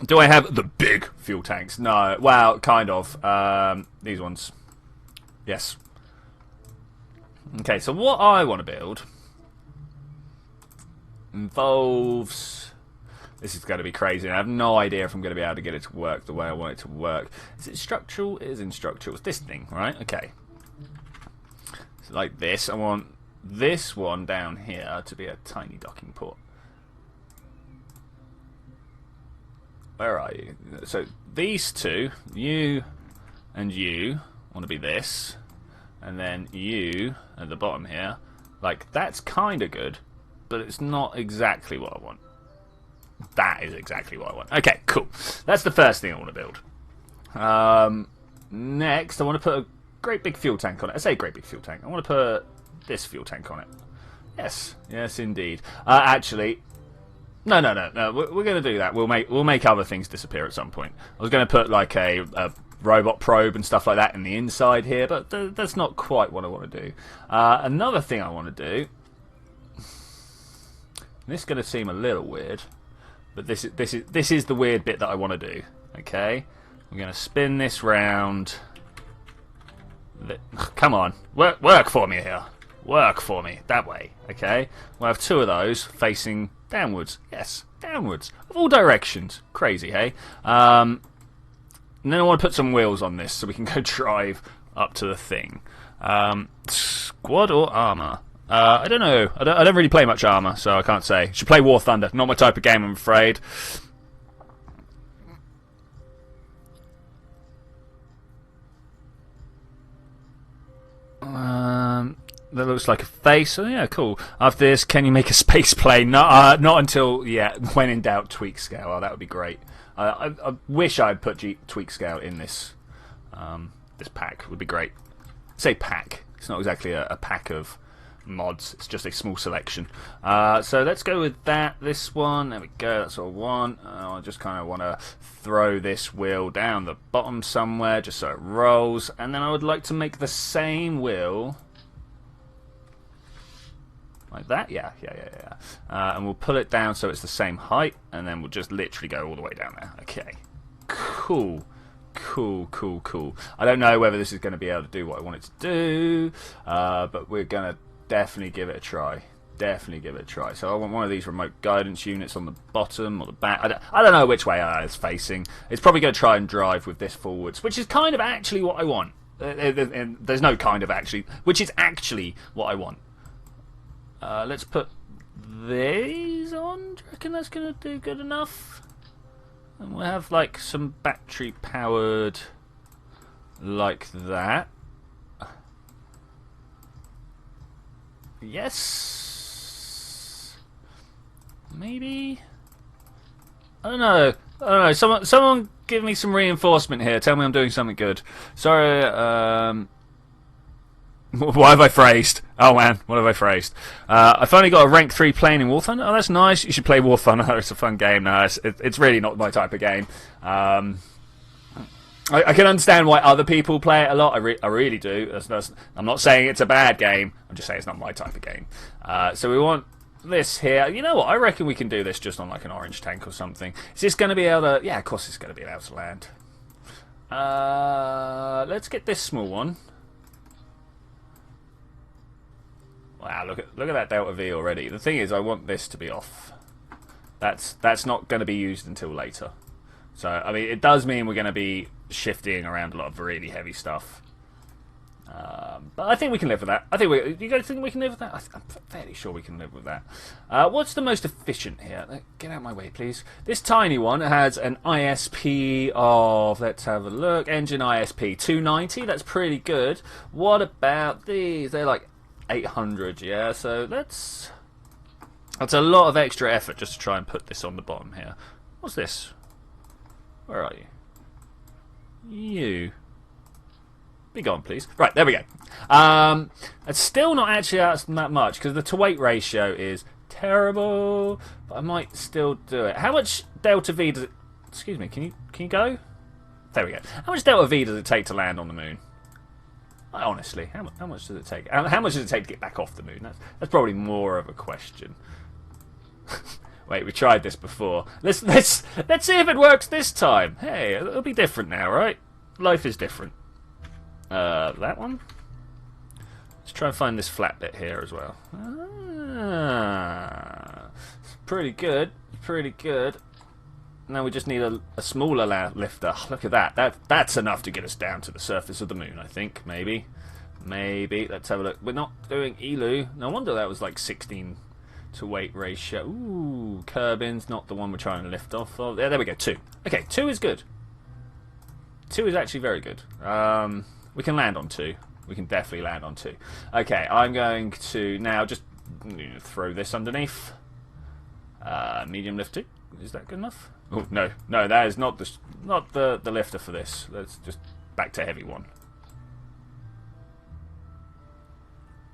Do I have the big fuel tanks? No. Well, kind of. These ones. Yes. Okay, so what I want to build involves... This is going to be crazy. I have no idea if I'm going to be able to get it to work the way I want it to work. Is it structural? It is in structural. It's this thing, right? Okay. So like this. I want this one down here to be a tiny docking port. Where are you? So these two, you and you, want to be this, and then you at the bottom here. Like, that's kind of good, but it's not exactly what I want. That is exactly what I want. Okay, cool. That's the first thing I want to build. Next, I want to put a great big fuel tank on it. I say great big fuel tank. I want to put this fuel tank on it. Yes, yes, indeed. Actually. No. We're going to do that. We'll make other things disappear at some point. I was going to put like a robot probe and stuff like that in the inside here, but that's not quite what I want to do. Another thing I want to do. This is going to seem a little weird, but this is the weird bit that I want to do. Okay, we're going to spin this round. Come on, work for me here. Work for me that way. Okay, we'll have two of those facing downwards. Yes, downwards. Of all directions. Crazy, hey? And then I want to put some wheels on this so we can go drive up to the thing. Squad or armour? I don't know. I don't really play much armour, so I can't say. Should play War Thunder. Not my type of game, I'm afraid. that looks like a face. Oh yeah, cool. After this, can you make a space plane? Not until, yeah, when in doubt, tweak scale. Oh, that would be great. I wish I'd put tweak scale in this this pack. Would be great. Say pack. It's not exactly a pack of mods. It's just a small selection. So let's go with that. This one. There we go. That's what I want. I just kind of want to throw this wheel down the bottom somewhere just so it rolls. And then I would like to make the same wheel like that. Yeah. And we'll pull it down so it's the same height. And then we'll just literally go all the way down there. Okay. Cool. I don't know whether this is going to be able to do what I want it to do, but we're going to definitely give it a try. So I want one of these remote guidance units on the bottom or the back. I don't know which way it's facing. It's probably going to try and drive with this forwards, which is kind of actually what I want. There's no kind of actually, which is actually what I want. Let's put these on. Do you reckon that's going to do good enough? And we'll have like some battery powered like that. Yes. Maybe. I don't know. Someone give me some reinforcement here. Tell me I'm doing something good. Sorry. What have I phrased? Oh man, what have I phrased? I finally got a rank 3 plane in War Thunder. Oh, that's nice. You should play War Thunder. It's a fun game. No, it's really not my type of game. I can understand why other people play it a lot. I really do. I'm not saying it's a bad game. I'm just saying it's not my type of game. So we want this here. You know what? I reckon we can do this just on like an orange tank or something. Is this going to be able to... Yeah, of course it's going to be able to land. Let's get this small one. Wow, look at that Delta V already. The thing is, I want this to be off. That's not going to be used until later. So, I mean, it does mean we're going to be shifting around a lot of really heavy stuff. But I think we can live with that. You guys think we can live with that? I'm fairly sure we can live with that. What's the most efficient here? Get out of my way, please. This tiny one has an ISP of, let's have a look, engine ISP 290. That's pretty good. What about these? They're like 800, yeah, so that's a lot of extra effort just to try and put this on the bottom here. What's this? Where are you? You. Be gone, please. Right, there we go. It's still not actually that much because the to weight ratio is terrible, but I might still do it. How much Delta V does it... Excuse me, can you go? There we go. How much Delta V does it take to land on the moon? Honestly, how much does it take? How much does it take to get back off the moon? That's probably more of a question. Wait, we tried this before. Let's see if it works this time. Hey, it'll be different now, right? Life is different. That one. Let's try and find this flat bit here as well. It's pretty good. Now we just need a smaller lifter. Look at that. That's enough to get us down to the surface of the moon, I think. Maybe. Let's have a look. We're not doing ELU. No wonder that was like 16 to weight ratio. Ooh, Kerbin's not the one we're trying to lift off of. There we go. 2. Okay, 2 is good. 2 is actually very good. We can land on 2. We can definitely land on 2. Okay, I'm going to now just throw this underneath. Medium lift 2. Is that good enough? Oh no, that is not the lifter for this. Let's just back to heavy 1.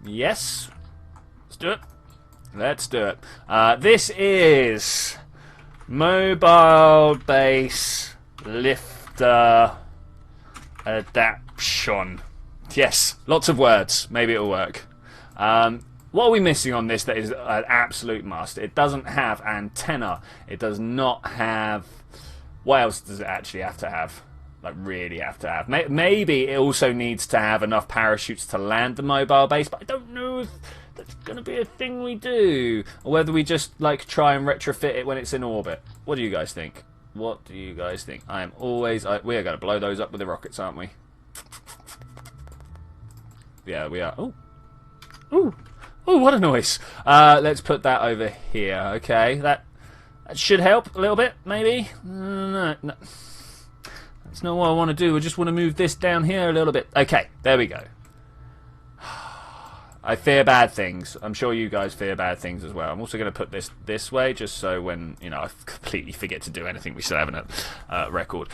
Yes, let's do it. This is mobile base lifter adaptation. Yes, lots of words. Maybe it'll work. What are we missing on this that is an absolute must? It doesn't have antenna. It does not have... What else does it actually have to have? Like, really have to have? Maybe it also needs to have enough parachutes to land the mobile base, but I don't know if that's going to be a thing we do. Or whether we just, like, try and retrofit it when it's in orbit. What do you guys think? We are going to blow those up with the rockets, aren't we? Yeah, we are. Oh, what a noise. Let's put that over here. Okay, that should help a little bit, maybe. No. That's not what I want to do. I just want to move this down here a little bit. Okay, there we go. I fear bad things. I'm sure you guys fear bad things as well. I'm also going to put this way, just so when, you know, I completely forget to do anything, we still have a record.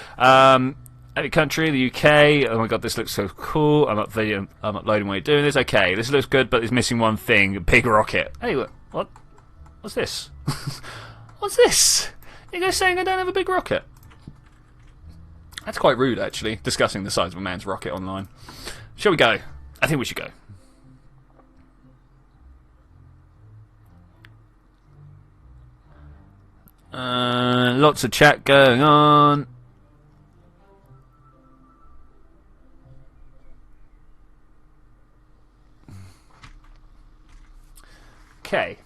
Every country, the UK. Oh my god, this looks so cool. I'm uploading while you're doing this. Okay, this looks good, but it's missing one thing: a big rocket. Hey, what? What's this? What's this? You guys saying I don't have a big rocket? That's quite rude, actually, discussing the size of a man's rocket online. Shall we go? I think we should go. Lots of chat going on. Okay.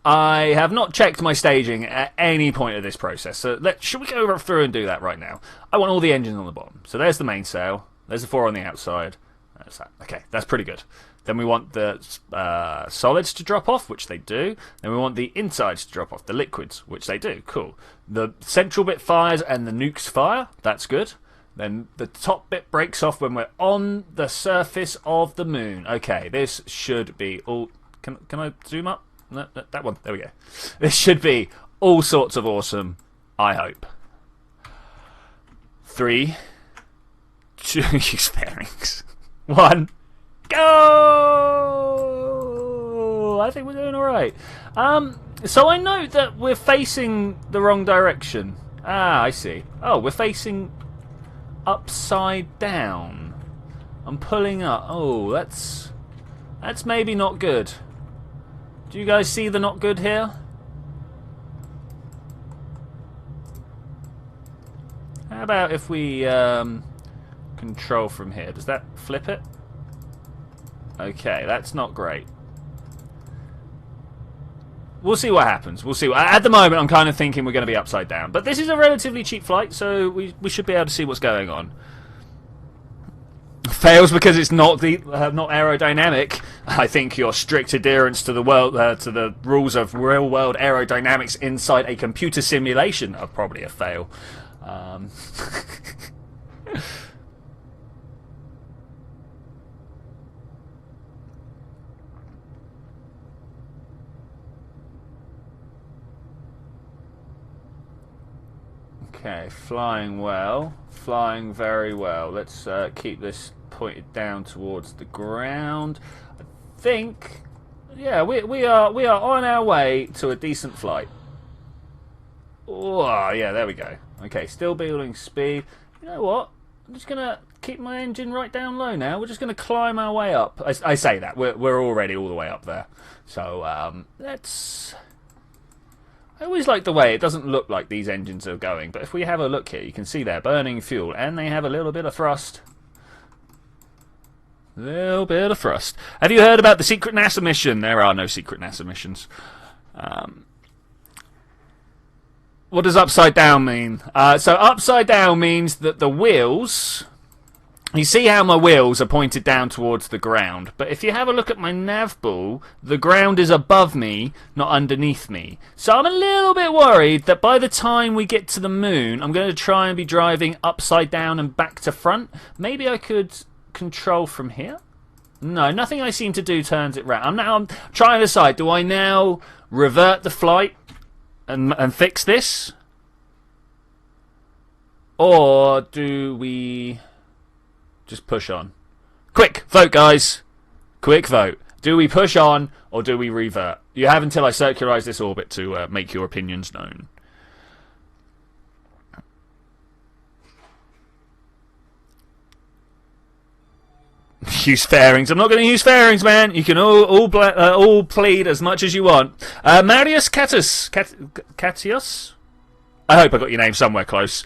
I have not checked my staging at any point of this process, so should we go through and do that right now? I want all the engines on the bottom. So there's the mainsail, there's the 4 on the outside. That's that. Okay, that's pretty good. Then we want the solids to drop off, which they do. Then we want the insides to drop off, the liquids, which they do. Cool. The central bit fires and the nukes fire. That's good. Then the top bit breaks off when we're on the surface of the moon. Okay, this should be all... Can I zoom up? No, that one. There we go. This should be all sorts of awesome, I hope. 3, 2, use bearings. 1, go! I think we're doing alright. So I note that we're facing the wrong direction. Ah, I see. Oh, we're facing upside down. I'm pulling up. Oh, that's maybe not good. Do you guys see the not good here? How about if we control from here? Does that flip it? Okay, that's not great. We'll see what happens. We'll see. At the moment, I'm kind of thinking we're going to be upside down. But this is a relatively cheap flight, so we should be able to see what's going on. Fails because it's not not aerodynamic. I think your strict adherence to the rules of real world aerodynamics inside a computer simulation are probably a fail. Okay, flying well, flying very well. Let's keep this pointed down towards the ground. I think, yeah, we are on our way to a decent flight. Oh, yeah, there we go. Okay, still building speed. You know what? I'm just gonna keep my engine right down low now. We're just gonna climb our way up. I say that we're already all the way up there. So let's. I always like the way it doesn't look like these engines are going, but if we have a look here, you can see they're burning fuel, and they have a little bit of thrust. Little bit of thrust. Have you heard about the secret NASA mission? There are no secret NASA missions. What does upside down mean? So upside down means that the wheels... You see how my wheels are pointed down towards the ground, but if you have a look at my nav ball, the ground is above me, not underneath me. So I'm a little bit worried that by the time we get to the moon, I'm going to try and be driving upside down and back to front. Maybe I could control from here? No, nothing I seem to do turns it round. I'm trying to decide, do I now revert the flight and fix this? Or do we... just push on? Quick vote, guys. Quick vote. Do we push on or do we revert? You have until I circularize this orbit to make your opinions known. Use fairings. I'm not going to use fairings, man. You can all plead as much as you want. Marius Catius. I hope I got your name somewhere close.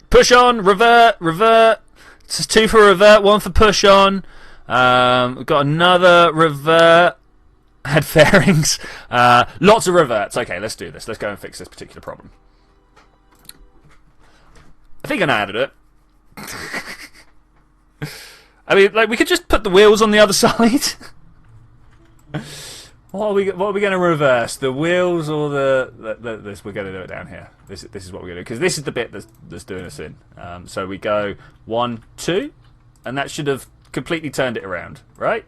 Push on, revert. It's 2 for revert, 1 for push on. We've got another revert. Had fairings. Lots of reverts. Okay, let's do this. Let's go and fix this particular problem. I think I know how to do it. I mean, like, we could just put the wheels on the other side. What are we going to reverse? The wheels or this? We're going to do it down here. This is what we're going to do, because this is the bit that's doing us in. So we go 1, 2, and that should have completely turned it around, right?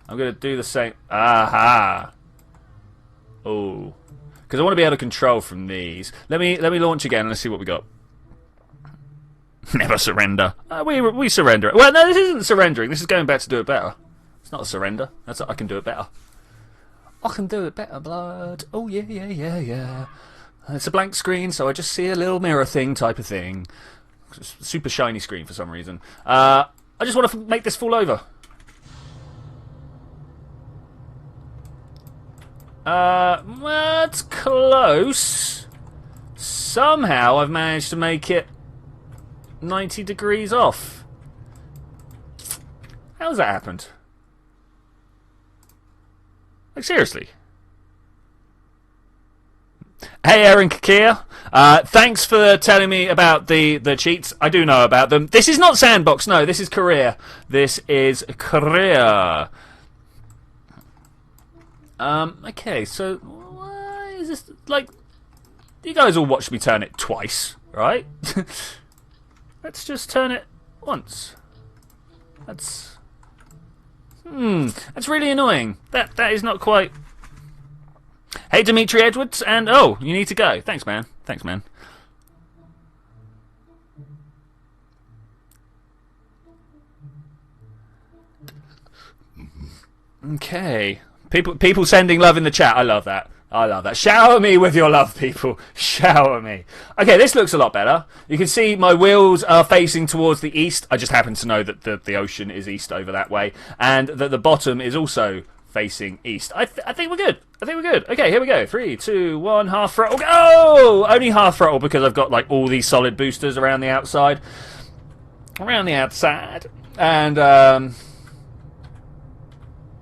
I'm going to do the same. Aha! Oh. Because I want to be able to control from these. Let me launch again and let's see what we got. Never surrender. We surrender. Well, no, this isn't surrendering. This is going back to do it better. It's not a surrender. That's I can do it better. I can do it better, blood. Oh, yeah, yeah, yeah, yeah. It's a blank screen, so I just see a little mirror thing type of thing. Super shiny screen for some reason. I just want to make this fall over. That's close. Somehow I've managed to make it 90 degrees off. How's that happened? Like, seriously. Hey, Aaron Kakia. Thanks for telling me about the cheats. I do know about them. This is not Sandbox. No, this is Korea. This is Korea. Okay, so why is this like? You guys all watched me turn it twice, right? Let's just turn it once. That's really annoying. That is not quite. Hey, Dimitri Edwards, and oh, you need to go. Thanks, man. Thanks, man. Okay. People sending love in the chat. I love that. I love that. Shower me with your love, people. Shower me. Okay, this looks a lot better. You can see my wheels are facing towards the east. I just happen to know that the ocean is east over that way, and that the bottom is also facing east. I think we're good. I think we're good. Okay, here we go. 3, 2, 1, half throttle. Oh! Only half throttle because I've got like all these solid boosters around the outside. Around the outside. And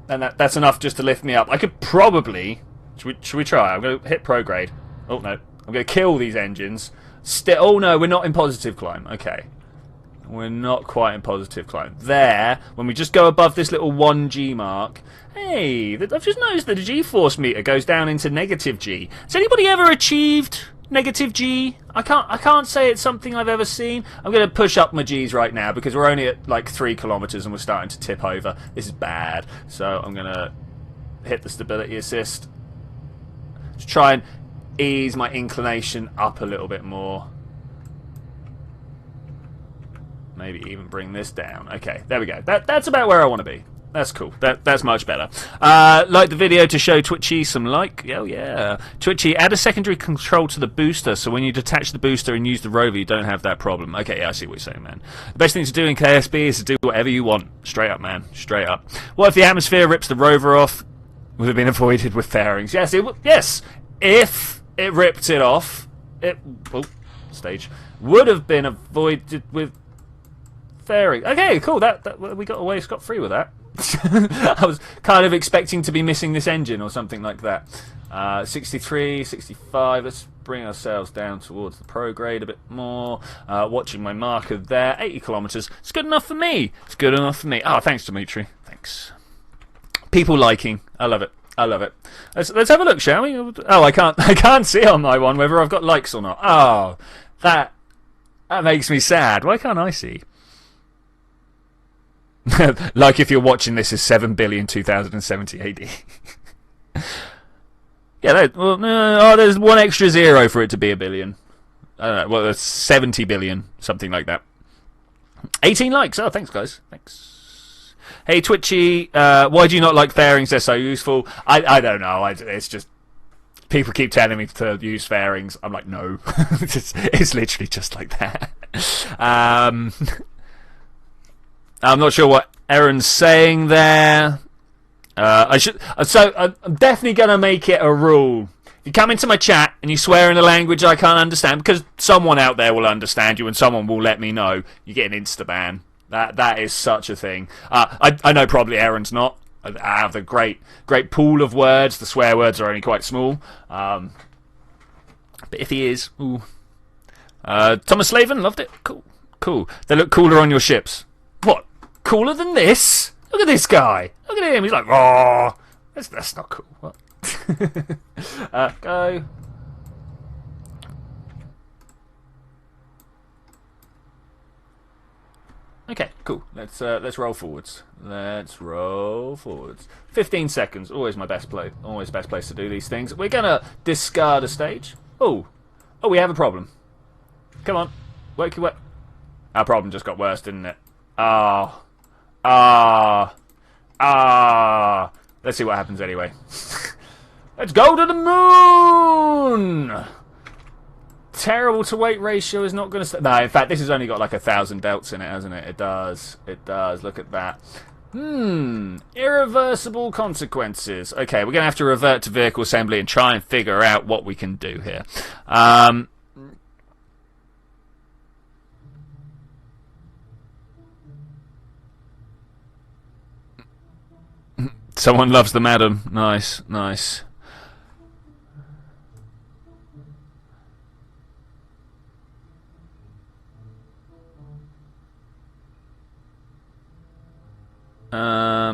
that's enough just to lift me up. I could probably... Should we try? I'm going to hit prograde. Oh, no. I'm going to kill these engines. Oh, no, we're not in positive climb. Okay. We're not quite in positive climb. There, when we just go above this little 1G mark... Hey, I've just noticed that the G-force meter goes down into negative G. Has anybody ever achieved negative G? I can't say it's something I've ever seen. I'm going to push up my Gs right now because we're only at like 3 kilometers and we're starting to tip over. This is bad. So I'm going to hit the stability assist. Just try and ease my inclination up a little bit more. Maybe even bring this down. Okay, there we go. That's about where I want to be. That's cool. That's much better. Like the video to show Twitchy some like. Oh, yeah. Twitchy, add a secondary control to the booster so when you detach the booster and use the rover, you don't have that problem. Okay, yeah, I see what you're saying, man. The best thing to do in KSB is to do whatever you want. Straight up, man. Straight up. What if the atmosphere rips the rover off? Would have been avoided with fairings. Yes, yes. If it ripped it off, stage would have been avoided with fairings. Okay, cool. We got away scot-free with that. I was kind of expecting to be missing this engine or something like that. 63, 65. Let's bring ourselves down towards the prograde a bit more. Watching my marker there. 80 kilometers. It's good enough for me. It's good enough for me. Oh, thanks, Dimitri. Thanks. People liking. I love it. I love it. Let's have a look, shall we? Oh, I can't see on my one whether I've got likes or not. Oh, that makes me sad. Why can't I see? Like if you're watching this as 7,000,000,2070 AD. Yeah, there's one extra zero for it to be a billion. I don't know, well, there's 70 billion, something like that. 18 likes. Oh, thanks, guys. Thanks. Hey, Twitchy, why do you not like fairings? They're so useful. I don't know. It's just... People keep telling me to use fairings. I'm like, no. It's literally just like that. I'm not sure what Aaron's saying there. I'm definitely going to make it a rule. If you come into my chat and you swear in a language I can't understand, because someone out there will understand you and someone will let me know, you get an insta-ban. That is such a thing. I know probably Aaron's not. I have the great pool of words. The swear words are only quite small. But if he is, ooh. Thomas Slavin, loved it. Cool. They look cooler on your ships. What? Cooler than this? Look at this guy. Look at him. He's like, oh, that's not cool. What? Go. Okay, cool. Let's roll forwards. Let's roll forwards. 15 seconds. Always my best play. Always best place to do these things. We're gonna discard a stage. Oh, we have a problem. Come on, work your way. Our problem just got worse, didn't it? Let's see what happens anyway. Let's go to the moon! Terrible to weight ratio is not going to... No, in fact, this has only got like 1,000 delts in it, hasn't it? It does. It does. Look at that. Irreversible consequences. Okay, we're going to have to revert to vehicle assembly and try and figure out what we can do here. Someone loves the madam. Nice, nice.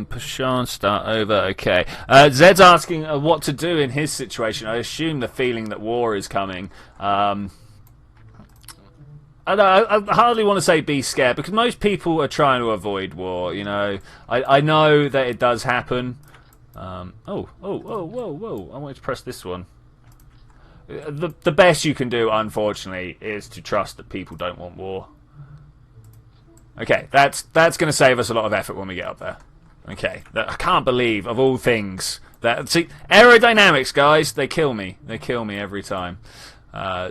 Push on, start over. Okay. Zed's asking what to do in his situation. I assume the feeling that war is coming. I hardly want to say be scared, because most people are trying to avoid war, you know. I know that it does happen. Whoa. I wanted to press this one. The best you can do, unfortunately, is to trust that people don't want war. Okay, that's going to save us a lot of effort when we get up there. Okay, I can't believe, of all things, that... See, aerodynamics, guys, they kill me. They kill me every time.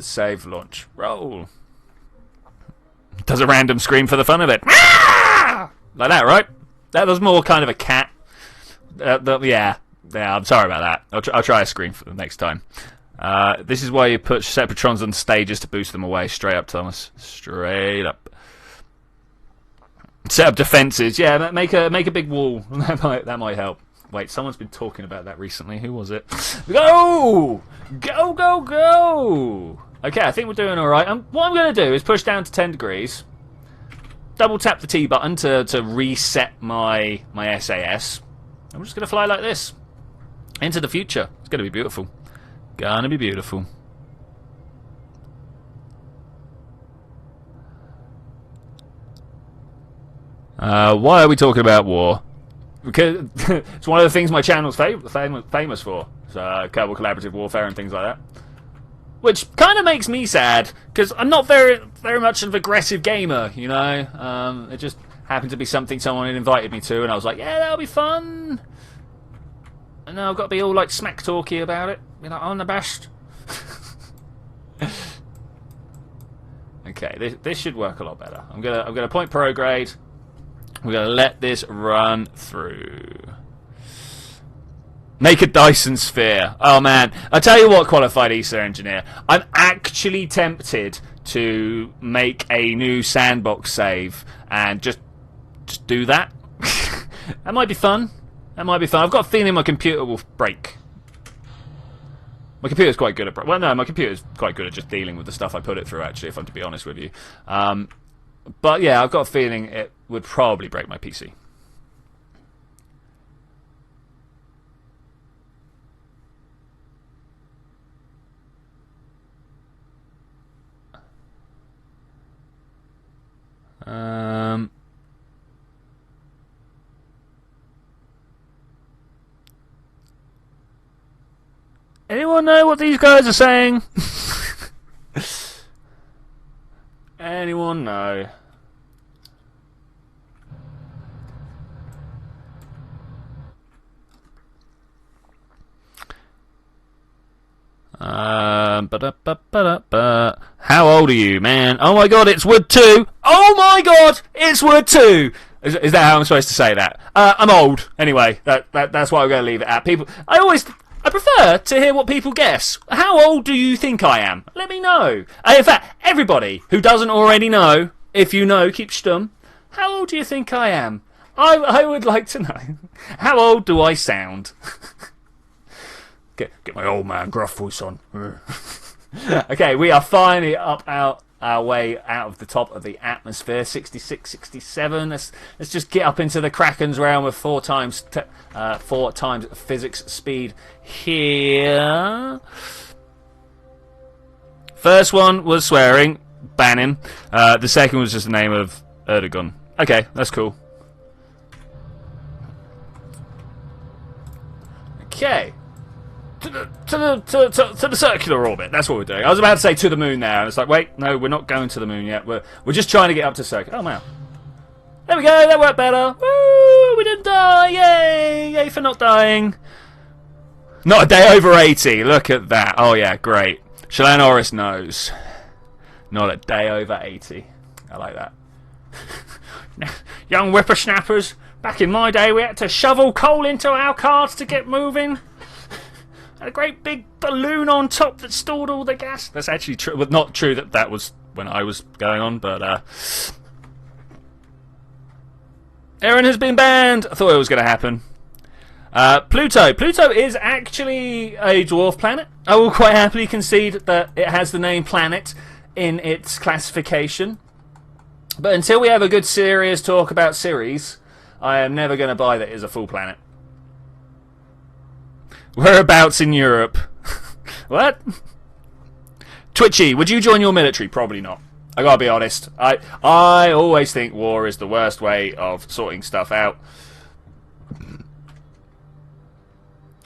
Save, launch, roll. Does a random scream for the fun of it. Like that, right? That was more kind of a cat. Yeah, I'm sorry about that. I'll try a scream for the next time. This is why you put Separatrons on stages to boost them away. Straight up, Thomas. Straight up. Set up defences. Yeah, make a big wall. That might help. Wait, someone's been talking about that recently. Who was it? Go! Go, go, go! Okay, I think we're doing alright. What I'm going to do is push down to 10 degrees. Double tap the T button to reset my SAS. I'm just going to fly like this. Into the future. It's going to be beautiful. Gonna be beautiful. Why are we talking about war? Because it's one of the things my channel's famous for. Kerbal Collaborative Warfare and things like that. Which kind of makes me sad, because I'm not very much of an aggressive gamer, you know. It just happened to be something someone had invited me to, and I was like, yeah, that'll be fun. And now I've got to be all like smack talky about it. Be like, on the best. Okay, this should work a lot better. I'm gonna point prograde. We're going to let this run through. Make a Dyson sphere. Oh, man. I'll tell you what, qualified ESA engineer. I'm actually tempted to make a new sandbox save and just do that. That might be fun. That might be fun. I've got a feeling my computer will break. My computer's quite good at... Well, no, my computer's quite good at just dealing with the stuff I put it through, actually, if I'm to be honest with you. But yeah, I've got a feeling it would probably break my PC. Anyone know what these guys are saying? Anyone know? How old are you, man? Oh my god, it's Wood 2! Oh my god, it's Wood 2! Is that how I'm supposed to say that? I'm old. Anyway, that's what I'm going to leave it at. People, I prefer to hear what people guess. How old do you think I am? Let me know. In fact, everybody who doesn't already know, if you know, keep stum. How old do you think I am? I would like to know. How old do I sound? Get my old man gruff voice on. Okay, we are finally up our way out of the top of the atmosphere. 66, 67. Let's just get up into the Kraken's realm with 4 times physics speed here. First one was swearing, ban him. The second was just the name of Erdogan. Okay, that's cool. Okay. To the circular orbit. That's what we're doing. I was about to say to the moon now, and it's like, wait, no, we're not going to the moon yet. We're just trying to get up to circular. Oh wow. There we go. That worked better. Woo! We didn't die. Yay! Yay for not dying. Not a day over 80. Look at that. Oh yeah, great. Shalanoris knows. Not a day over 80. I like that. Young whippersnappers. Back in my day, we had to shovel coal into our cars to get moving. Had a great big balloon on top that stored all the gas. That's actually true. Well, not true that was when I was going on, but Aaron has been banned. I thought it was going to happen. Pluto. Pluto is actually a dwarf planet. I will quite happily concede that it has the name planet in its classification. But until we have a good serious talk about Ceres, I am never going to buy that it is a full planet. Whereabouts in Europe? What? Twitchy, would you join your military? Probably not. I gotta be honest. I always think war is the worst way of sorting stuff out.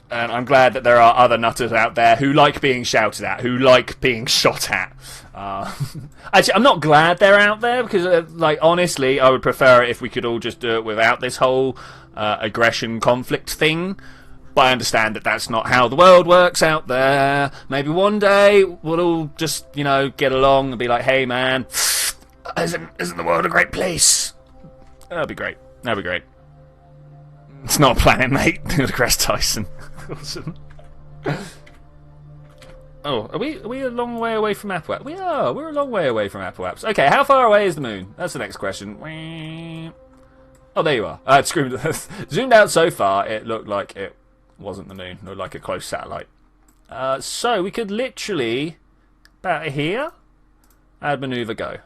And I'm glad that there are other nutters out there who like being shouted at, who like being shot at. Actually, I'm not glad they're out there because, like, honestly, I would prefer it if we could all just do it without this whole aggression conflict thing. But I understand that that's not how the world works out there. Maybe one day we'll all just, you know, get along and be like, hey, man, isn't the world a great place? That'd be great. That'd be great. It's not a planet, mate. Chris Tyson. Awesome. Oh, are we a long way away from Apple Apps? We are. We're a long way away from Apple Apps. Okay, how far away is the moon? That's the next question. Oh, there you are. Zoomed out so far, it looked like it wasn't the moon. It looked like a close satellite. So we could literally, about here, add maneuver go.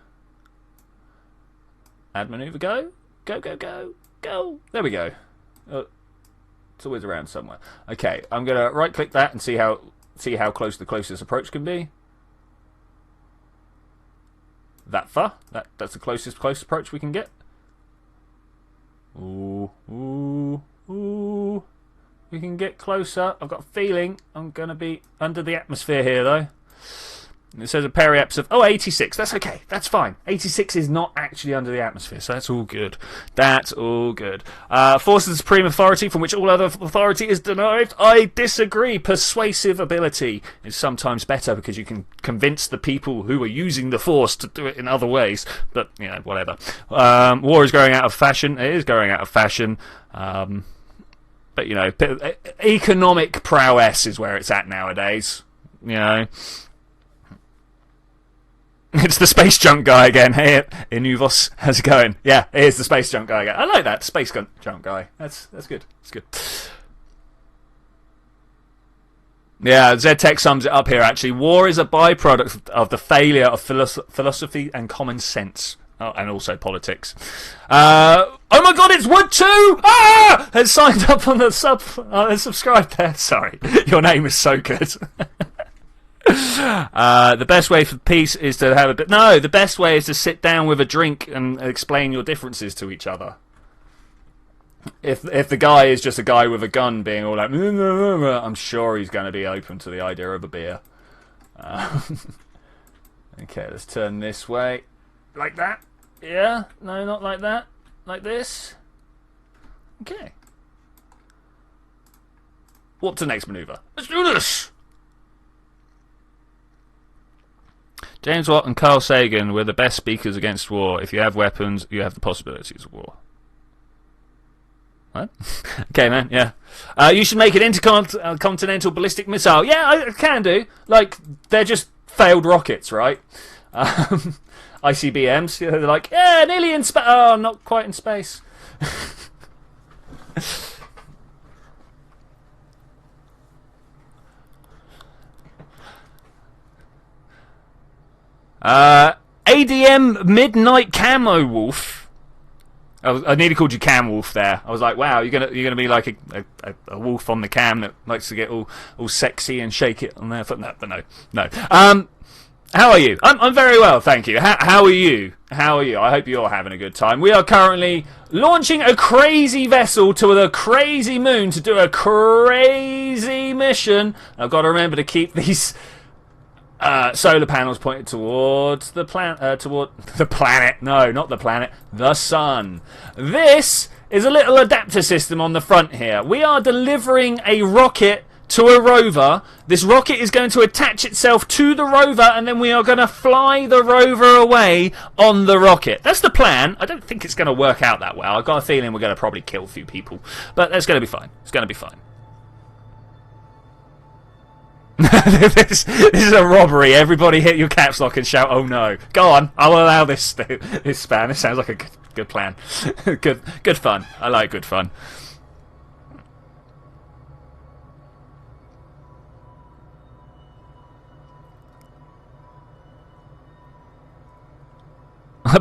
Add maneuver go. Go, go, go, go. There we go. It's always around somewhere. Okay, I'm going to right-click that and see how close the closest approach can be. That far. That's the close approach we can get. Ooh, ooh, ooh. We can get closer. I've got a feeling I'm going to be under the atmosphere here, though. It says a periaps of 86. That's okay. That's fine. 86 is not actually under the atmosphere, so that's all good. That's all good. Force is the supreme authority from which all other authority is derived. I disagree. Persuasive ability is sometimes better because you can convince the people who are using the force to do it in other ways. But, you know, whatever. War is going out of fashion. It is going out of fashion. But, you know, economic prowess is where it's at nowadays. You know. It's the space junk guy again. Hey, Inuvos, how's it going? Yeah, it is the space junk guy again. I like that, space junk guy. That's good. That's good. Yeah, ZTech sums it up here, actually. War is a byproduct of the failure of philosophy and common sense. Oh, and also politics. Oh my god, it's Wood 2! Ah! Has signed up on the subscribed there. Sorry, your name is so good. The best way for peace is to have a bit. No, the best way is to sit down with a drink and explain your differences to each other. If the guy is just a guy with a gun being all like, I'm sure he's going to be open to the idea of a beer. Okay, let's turn this way. Like that? Yeah? No, not like that. Like this? Okay. What's the next maneuver? Let's do this! James Watt and Carl Sagan were the best speakers against war. If you have weapons, you have the possibilities of war. What? Okay, man, yeah. You should make an intercontinental ballistic missile. Yeah, I can do. Like, they're just failed rockets, right? ICBMs, you know, they're like, yeah, nearly in space. Oh, not quite in space. ADM Midnight Camo Wolf. I nearly called you Cam Wolf there. I was like, wow, you're gonna be like a wolf on the cam that likes to get all sexy and shake it on their foot. No, but no. How are you? I'm very well, thank you. How are you? How are you? I hope you're having a good time. We are currently launching a crazy vessel to the crazy moon to do a crazy mission. I've got to remember to keep these solar panels pointed towards the planet. No, not the planet. The sun. This is a little adapter system on the front here. We are delivering a rocket to a rover. This rocket is going to attach itself to the rover, and then we are going to fly the rover away on the rocket. That's the plan. I don't think it's going to work out that well. I've got a feeling we're going to probably kill a few people, but that's going to be fine. It's going to be fine. This is a robbery. Everybody hit your caps lock and shout, "Oh no!" Go on. I'll allow this span. This sounds like a good plan. Good fun. I like good fun.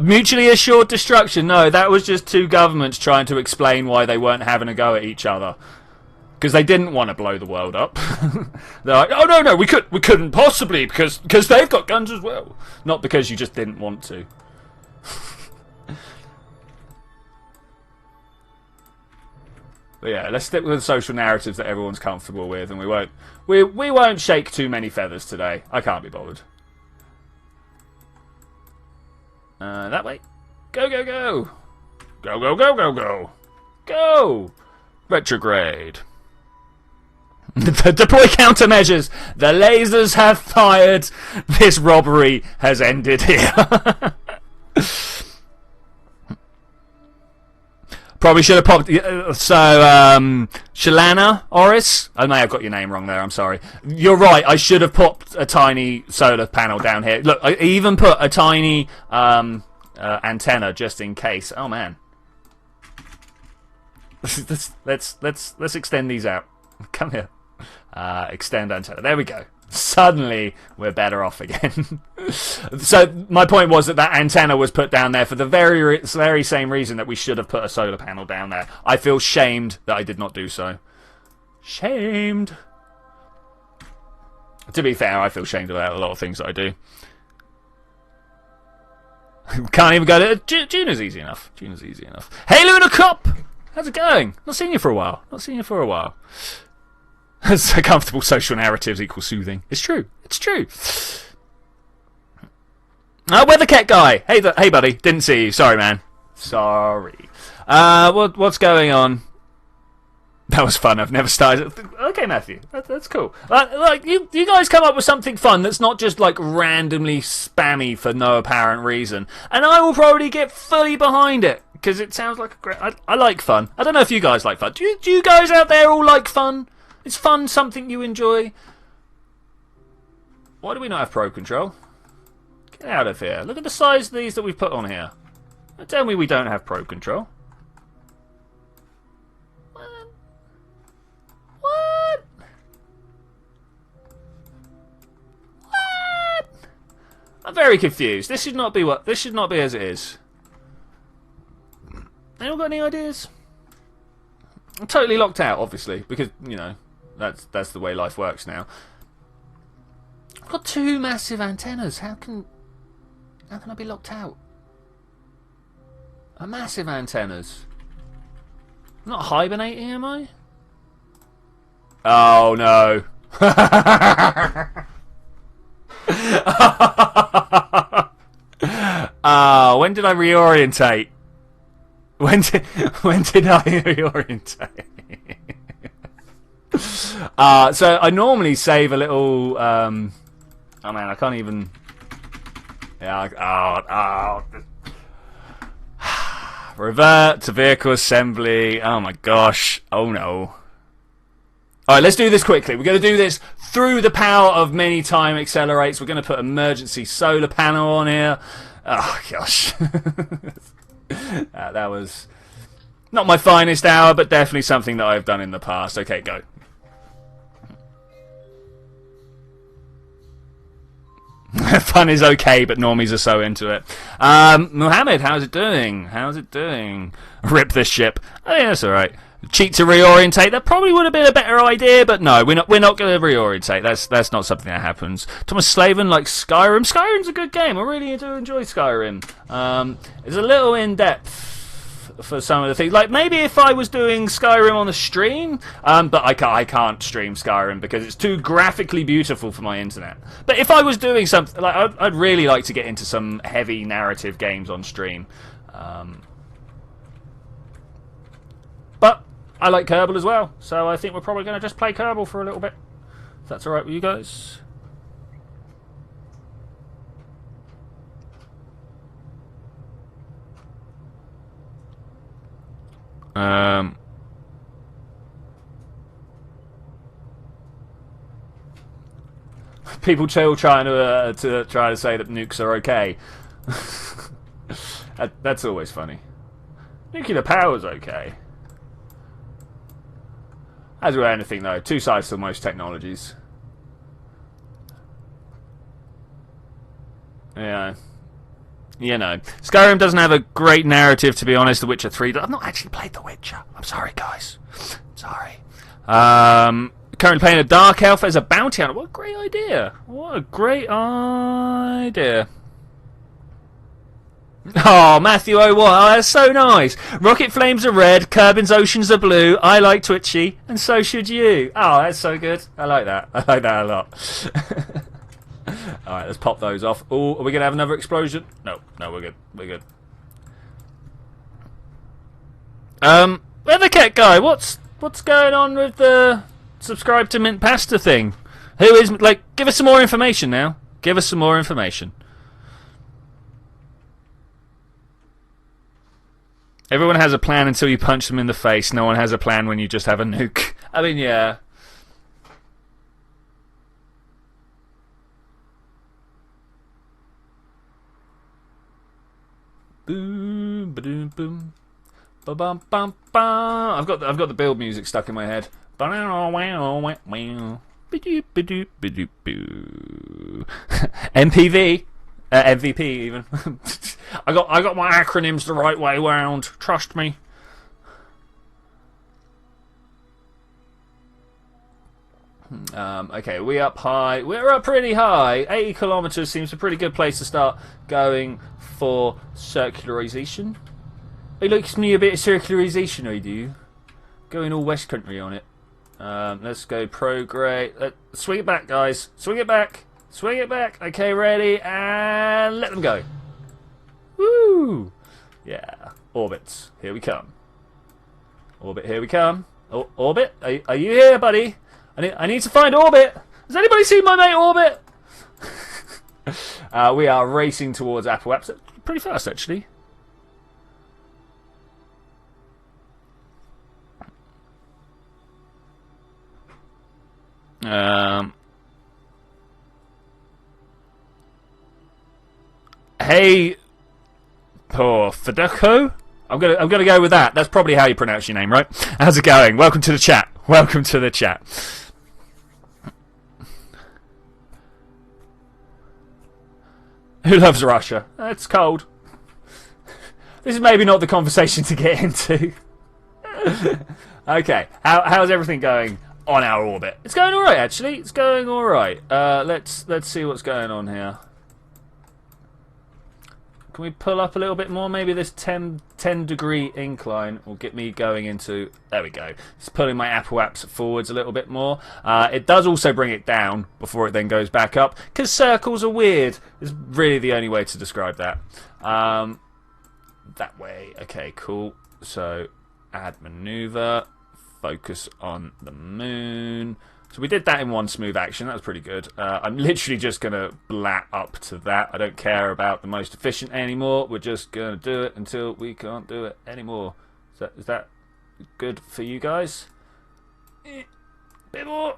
Mutually assured destruction. No, that was just two governments trying to explain why they weren't having a go at each other. Because they didn't want to blow the world up. They're like, oh no, we couldn't possibly because they've got guns as well. Not because you just didn't want to. But yeah, let's stick with the social narratives that everyone's comfortable with, and we won't shake too many feathers today. I can't be bothered. That way. Go, go, go. Go, go, go, go, go. Go. Retrograde. Deploy countermeasures. The lasers have fired. This robbery has ended here. Probably should have popped. Shalana Oris. I may have got your name wrong there. I'm sorry. You're right. I should have popped a tiny solar panel down here. Look, I even put a tiny antenna just in case. Oh man. Let's extend these out. Come here. Extend antenna. There we go. Suddenly we're better off again. So my point was that antenna was put down there for the very same reason that we should have put a solar panel down there. I feel shamed that I did not do so. Shamed. To be fair, I feel shamed about a lot of things that I do. Can't even go to Juna's easy enough. Juna's easy enough. Hey Luna Cop! How's it going? Not seen you for a while. Not seen you for a while. So comfortable social narratives equal soothing. It's true. It's true. Weathercat guy. Hey, buddy. Didn't see you. Sorry, man. Sorry. What's going on? That was fun. I've never started. Okay, Matthew. That's cool. Like you guys come up with something fun that's not just like randomly spammy for no apparent reason, and I will probably get fully behind it because it sounds like a great. I like fun. I don't know if you guys like fun. Do you guys out there all like fun? Is fun something you enjoy? Why do we not have Pro Control? Get out of here. Look at the size of these that we've put on here. Don't tell me we don't have Pro Control. What? I'm very confused. This should not be as it is. Anyone got any ideas? I'm totally locked out, obviously, because, you know, that's the way life works now. I've got two massive antennas. How can I be locked out? Massive antennas. I'm not hibernating, am I? Oh no. When did I reorientate? When did I reorientate? So I normally save a little. Oh man, I can't even. Yeah. Revert to vehicle assembly. Oh my gosh. Oh no. Alright, let's do this quickly. We're going to do this through the power of many time accelerates. We're going to put emergency solar panel on here. Oh gosh. That was not my finest hour, but definitely something that I've done in the past. Okay, go. Fun is okay, but normies are so into it. Mohammed, how's it doing? How's it doing? Rip this ship. Oh yeah, that's alright. cheat to reorientate. That probably would have been a better idea, but no, we're not going to reorientate. That's not something that happens. Thomas Slavin likes Skyrim. Skyrim's a good game. I really do enjoy Skyrim. It's a little in depth for some of the things. Like maybe if I was doing Skyrim on the stream, but I can't stream Skyrim because it's too graphically beautiful for my internet. But if I was doing something like I'd really like to get into some heavy narrative games on stream. But I like Kerbal as well, so I think we're probably going to just play Kerbal for a little bit. If that's alright with you guys. People still trying to try to say that nukes are okay. That's always funny. Nuclear power's okay. As with anything though, two sides to most technologies. Yeah. You know, Skyrim doesn't have a great narrative, to be honest. The Witcher 3. I've not actually played The Witcher. I'm sorry, guys. Sorry. Currently playing a Dark Elf as a bounty hunter. What a great idea. What a great idea. Oh, Matthew 01. Oh, that's so nice. Rocket flames are red, Kerbin's oceans are blue. I like Twitchy, and so should you. Oh, that's so good. I like that. I like that a lot. Alright, let's pop those off. Oh, are we going to have another explosion? No, we're good. We're good. Weathercat guy, what's going on with the subscribe to Mint Pasta thing? Who is, like, give us some more information now. Give us some more information. Everyone has a plan until you punch them in the face. No one has a plan when you just have a nuke. I mean, yeah. Boom, ba-doom, boom, ba-bum, bum, bum. I've got the build music stuck in my head. MPV, MVP even. I got my acronyms the right way round. Trust me. Okay, we up high. We're up pretty high. 80 kilometers seems a pretty good place to start going for circularization. It likes me a bit of circularization, I do. Going all West Country on it. Let's go prograde. Swing it back, guys. Swing it back. Swing it back. Okay, ready, and let them go. Woo! Yeah. Orbits. Here we come. Orbit, here we come. Oh, Orbit, are you here, buddy? I need to find Orbit. Has anybody seen my mate Orbit? We are racing towards Apple Apps. Pretty fast, actually. Hey, poor Fedeko. I'm gonna go with that. That's probably how you pronounce your name, right? How's it going? Welcome to the chat. Welcome to the chat. Who loves Russia? It's cold. This is maybe not the conversation to get into. Okay, how's everything going on our orbit? It's going all right, actually. It's going all right. Let's see what's going on here. Can we pull up a little bit more? Maybe this 10 degree incline will get me going into... There we go. It's pulling my Apple Apps forwards a little bit more. It does also bring it down before it then goes back up, because circles are weird. Is really the only way to describe that. That way. Okay, cool. So, add maneuver. Focus on the moon. So we did that in one smooth action. That was pretty good. I'm literally just going to blat up to that. I don't care about the most efficient anymore. We're just going to do it until we can't do it anymore. Is that good for you guys? Bit more.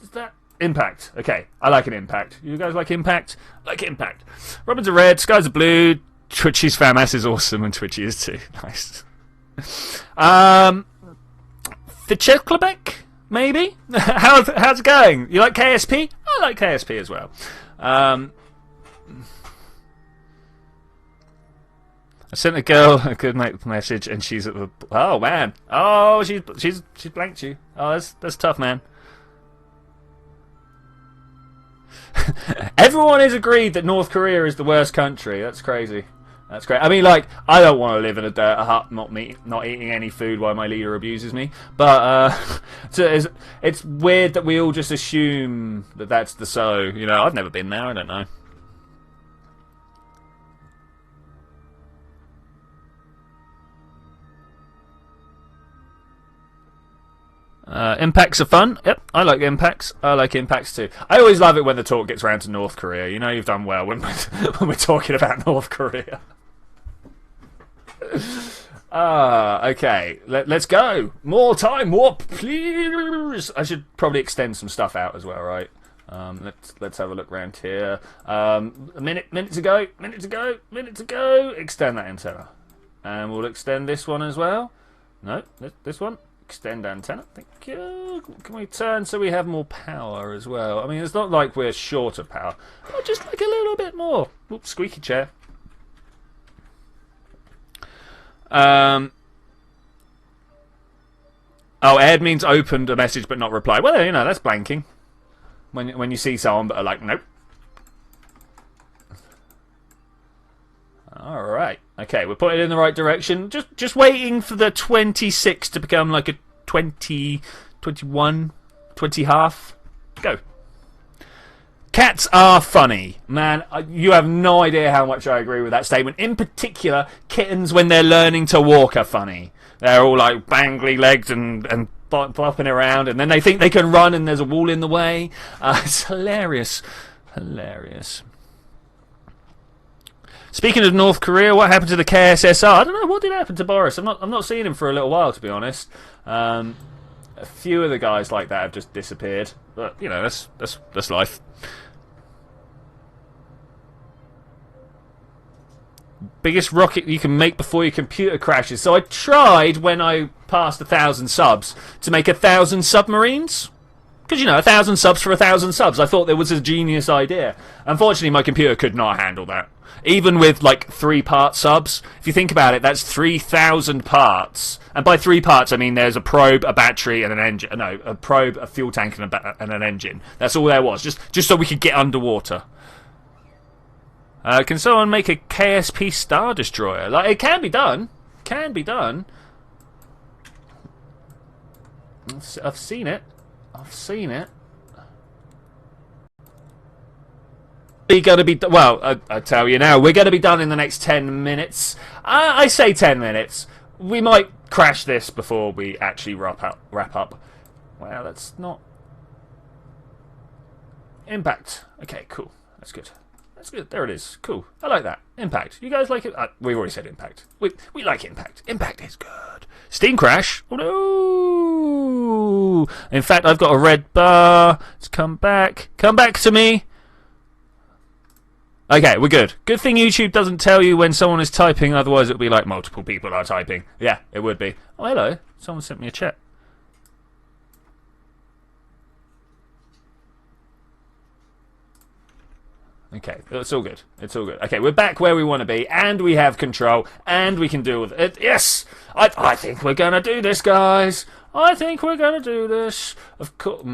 Is that... Impact. Okay, I like an impact. You guys like impact? I like impact. Robins are red, skies are blue. Twitchy's FAMAS is awesome and Twitchy is too. Nice. The Czechoslovak? Maybe? How's it going? You like KSP? I like KSP as well. I sent a girl a good message, and she's at the. Oh man! Oh, she's blanked you. Oh, that's tough, man. Everyone is agreed that North Korea is the worst country. That's crazy. That's great. I mean, like, I don't want to live in a dirt hut, not eating any food while my leader abuses me. But so it's weird that we all just assume that that's the so. You know, I've never been there. I don't know. Impacts are fun. Yep, I like impacts. I like impacts too. I always love it when the talk gets around to North Korea. You know, you've done well when we're talking about North Korea. Okay. Let's go. More time warp, please. I should probably extend some stuff out as well, right? Let's have a look around here. A minute to go. Extend that antenna, and we'll extend this one as well. No, this one. Extend antenna. Thank you. Can we turn so we have more power as well? I mean, it's not like we're short of power. But just like a little bit more. Oops, squeaky chair. Oh, Ed means opened a message but not replied. Well, you know, that's blanking. When you see someone but are like, nope. Alright. Okay, we're pointed in the right direction. Just waiting for the 26 to become like a 20, 21, 20 half. Go. Cats are funny. Man, you have no idea how much I agree with that statement. In particular, kittens when they're learning to walk are funny. They're all like bangly legged and flopping around, and then they think they can run and there's a wall in the way. It's hilarious. Hilarious. Speaking of North Korea, what happened to the KSSR? I don't know. What did happen to Boris? I'm not seeing him for a little while, to be honest. A few of the guys like that have just disappeared. But you know, that's life. Biggest rocket you can make before your computer crashes. So I tried when I passed 1,000 subs to make 1,000 submarines. Because, you know, 1,000 subs for 1,000 subs. I thought it was a genius idea. Unfortunately, my computer could not handle that. Even with, like, 3-part subs. If you think about it, that's 3,000 parts. And by 3 parts, I mean there's a probe, a battery, and an engine. No, a probe, a fuel tank, and an engine. That's all there was. Just so we could get underwater. Can someone make a KSP Star Destroyer? Like, it can be done. Can be done. I've seen it. I've seen it. We're going to be... Well, I tell you now, we're going to be done in the next 10 minutes. I say 10 minutes. We might crash this before we actually wrap up. Wow, that's not... Impact. Okay, cool. That's good. That's good. There it is. Cool. I like that. Impact. You guys like it? We've already said impact. We like impact. Impact is good. Steam crash. Oh no! In fact, I've got a red bar. Let's come back. Come back to me. Okay, we're good. Good thing YouTube doesn't tell you when someone is typing, otherwise it would be like multiple people are typing. Yeah, it would be. Oh, hello. Someone sent me a chat. Okay, it's all good. It's all good. Okay, we're back where we want to be, and we have control, and we can deal with it. Yes! I think we're going to do this, guys. I think we're going to do this. Of course...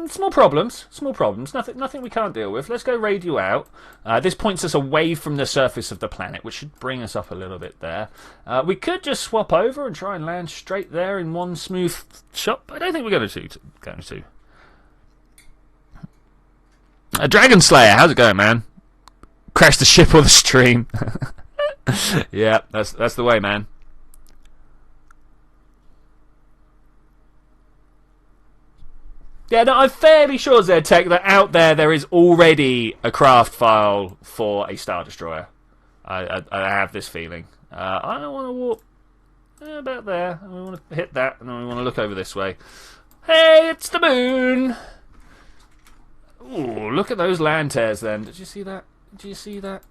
Small problems. Small problems. Nothing we can't deal with. Let's go radio out. This points us away from the surface of the planet, which should bring us up a little bit there. We could just swap over and try and land straight there in one smooth shot, but I don't think we're going to. Dragon Slayer, how's it going, man? Crash the ship or the stream. Yeah, that's the way, man. Yeah, no, I'm fairly sure, ZTech, that out there is already a craft file for a Star Destroyer. I have this feeling. I don't want to walk about there. We want to hit that, and then we want to look over this way. Hey, it's the moon! Ooh, look at those land tears then. Did you see that? Did you see that?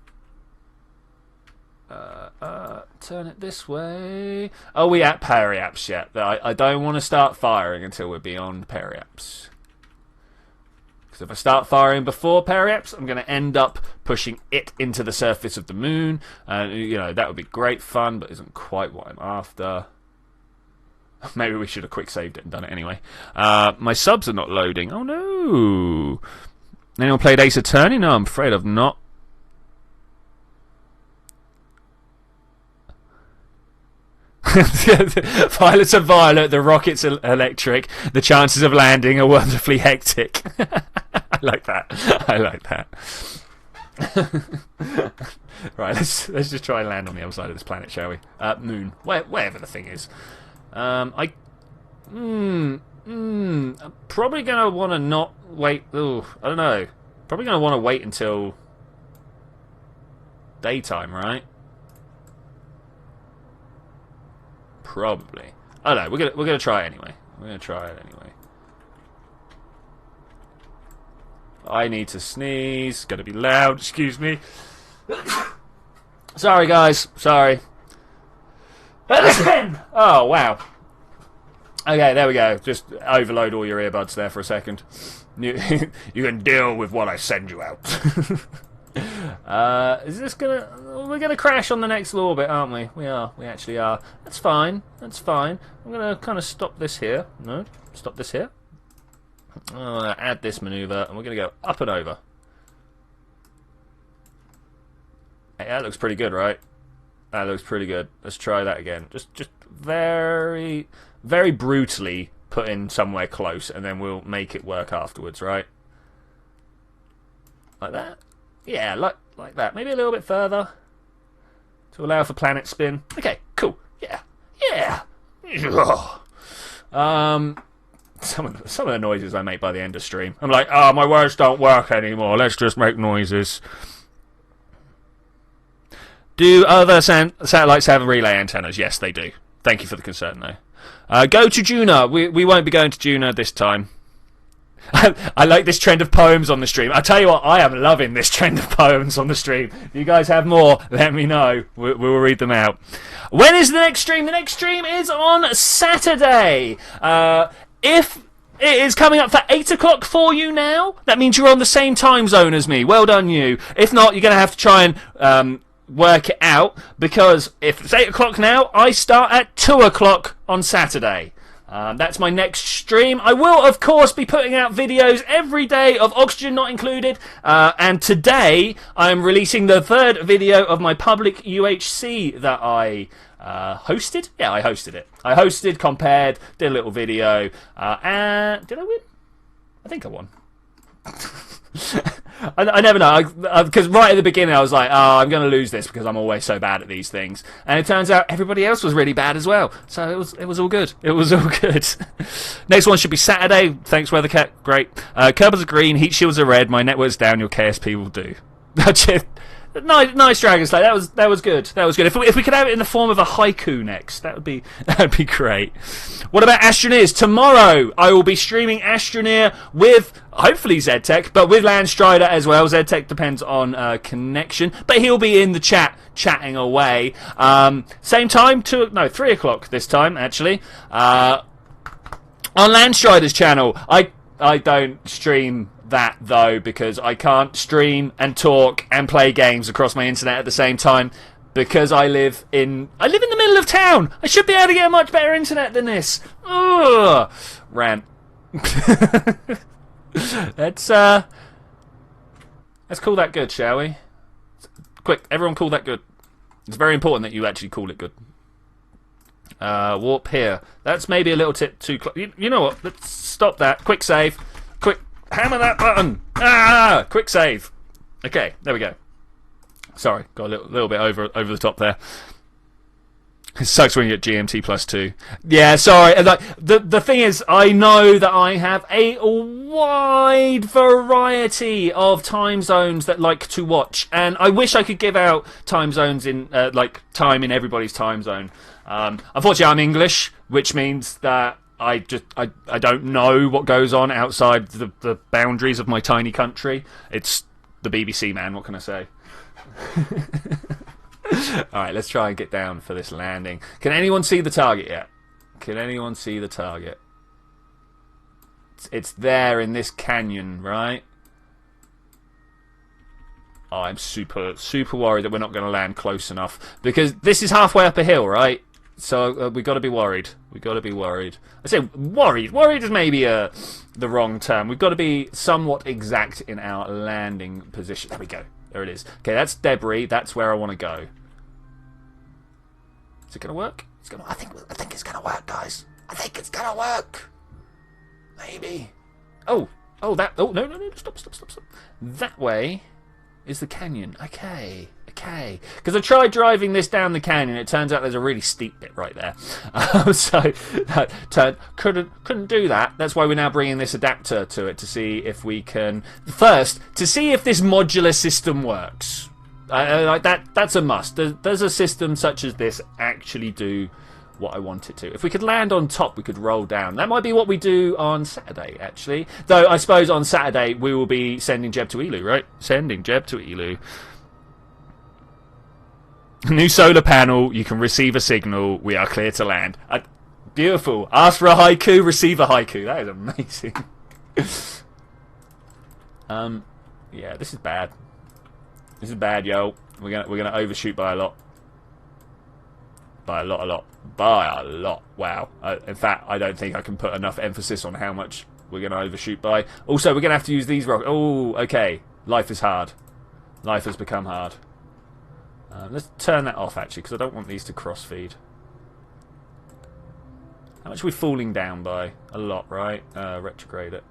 Turn it this way. Are we at periaps yet? I don't want to start firing until we're beyond periaps. Because if I start firing before perhaps, I'm going to end up pushing it into the surface of the moon. And, you know, that would be great fun, but isn't quite what I'm after. Maybe we should have quick saved it and done it anyway. My subs are not loading. Oh, no. Anyone played Ace Attorney? No, I'm afraid I've not. Violet's are violet, the rocket's electric, the chances of landing are wonderfully hectic. I like that. I like that. Right, let's just try and land on the other side of this planet, shall we? Moon, wherever the thing is. I'm probably gonna want to not wait. Ooh, I don't know. Probably gonna want to wait until daytime, right? Probably. I don't know. We're gonna try it anyway. We're gonna try it anyway. I need to sneeze. Gotta be loud. Excuse me. Sorry, guys. Sorry. Oh wow. Okay, there we go. Just overload all your earbuds there for a second. You can deal with what I send you out. Is this gonna... We're gonna crash on the next orbit, aren't we? We are. We actually are. That's fine. That's fine. I'm gonna kind of stop this here. No, stop this here. Add this maneuver, and we're gonna go up and over. Hey, that looks pretty good, right? That looks pretty good. Let's try that again. Just very, very brutally put in somewhere close, and then we'll make it work afterwards, right? Like that? Yeah, like that. Maybe a little bit further to allow for planet spin. Okay, cool. Yeah, yeah. Some of the noises I make by the end of stream. I'm like, oh, my words don't work anymore. Let's just make noises. Do other satellites have relay antennas? Yes, they do. Thank you for the concern, though. Go to Juno. We won't be going to Juno this time. I like this trend of poems on the stream. I tell you what, I am loving this trend of poems on the stream. If you guys have more, let me know. We'll read them out. When is the next stream? The next stream is on Saturday. If it is coming up for 8 o'clock for you now, that means you're on the same time zone as me. Well done, you. If not, you're going to have to try and work it out, because if it's 8 o'clock now, I start at 2 o'clock on Saturday. That's my next stream. I will, of course, be putting out videos every day of Oxygen Not Included. And today, I'm releasing the third video of my public UHC that I hosted. Yeah, I hosted it. I hosted, compared, did a little video. And did I win? I think I won. I never know, because right at the beginning I was like, oh, I'm going to lose this because I'm always so bad at these things, and it turns out everybody else was really bad as well, so it was all good. It was all good. Next one should be Saturday. Thanks, Weathercat. Great. Kerbals are green, heat shields are red, my network's down, your KSP will do. Nice Dragon Slayer. That was good. That was good. If we could have it in the form of a haiku next, that'd be great. What about Astroneers? Tomorrow I will be streaming Astroneer with hopefully ZTech, but with Landstrider as well. ZTech depends on connection, but he'll be in the chatting away. Same time, 3 o'clock this time actually. On Landstrider's channel. I don't stream that though, because I can't stream and talk and play games across my internet at the same time, because I live in the middle of town. I should be able to get a much better internet than this. Ugh. Rant. Let's call that good, shall we? Quick, everyone call that good. It's very important that you actually call it good. Warp here. That's maybe a little tip too close. You know what? Let's stop that. Quick save. Quick. Hammer that button! Ah! Quick save. Okay, there we go. Sorry, got a little bit over the top there. It sucks when you get GMT +2. Yeah, sorry. The thing is, I know that I have a wide variety of time zones that like to watch, and I wish I could give out time zones in time in everybody's time zone. Unfortunately, I'm English, which means that I don't know what goes on outside the boundaries of my tiny country. It's the BBC, man. What can I say? Alright, let's try and get down for this landing. Can anyone see the target yet? Can anyone see the target? It's there in this canyon, right? Oh, I'm super worried that we're not going to land close enough, because this is halfway up a hill, right? So we got to be worried. We got to be worried. I say worried. Worried is maybe the wrong term. We've got to be somewhat exact in our landing position. There we go. There it is. Okay, that's debris. That's where I want to go. Is it going to work? It's going. I think it's going to work, guys. I think it's going to work. Maybe. Oh, that. Oh, no. Stop. That way is the canyon. Okay. Because I tried driving this down the canyon. It turns out there's a really steep bit right there. So couldn't do that. That's why we're now bringing this adapter to it to see if we can to see if this modular system works. Like that's a must. Does a system such as this actually do what I want it to? If we could land on top, we could roll down. That might be what we do on Saturday, actually. Though I suppose on Saturday we will be sending Jeb to Elu, right? Sending Jeb to Elu. New solar panel. You can receive a signal. We are clear to land. Beautiful. Ask for a haiku, receive a haiku. That is amazing. Yeah, this is bad. This is bad, yo. We're gonna overshoot by a lot. By a lot. Wow. In fact, I don't think I can put enough emphasis on how much we're gonna overshoot by. Also, we're gonna have to use these rockets. Oh, okay. Life is hard. Life has become hard. Let's turn that off, actually, because I don't want these to cross-feed. How much are we falling down by? A lot, right? Retrograde it.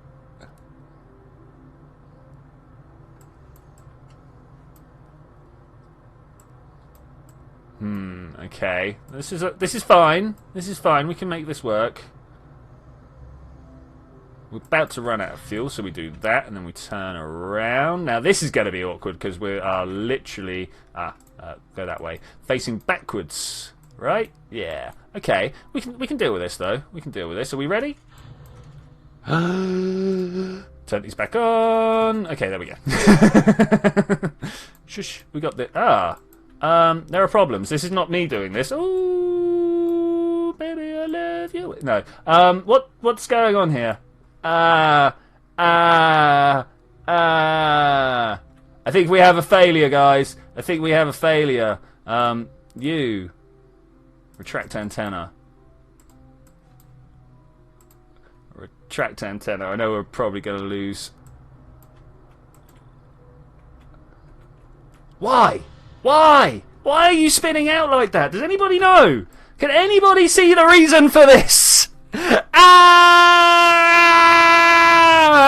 Okay. This is fine. This is fine. We can make this work. We're about to run out of fuel, so we do that, and then we turn around. Now, this is going to be awkward, because we are literally... go that way. Facing backwards. Right? Yeah. Okay. We can deal with this, though. We can deal with this. Are we ready? Turn these back on. Okay, there we go. Shush. We got the... there are problems. This is not me doing this. Oh, baby, I love you. No. What's going on here? I think we have a failure, guys. I think we have a failure. You. Retract antenna. Retract antenna. I know we're probably going to lose. Why? Why? Why are you spinning out like that? Does anybody know? Can anybody see the reason for this?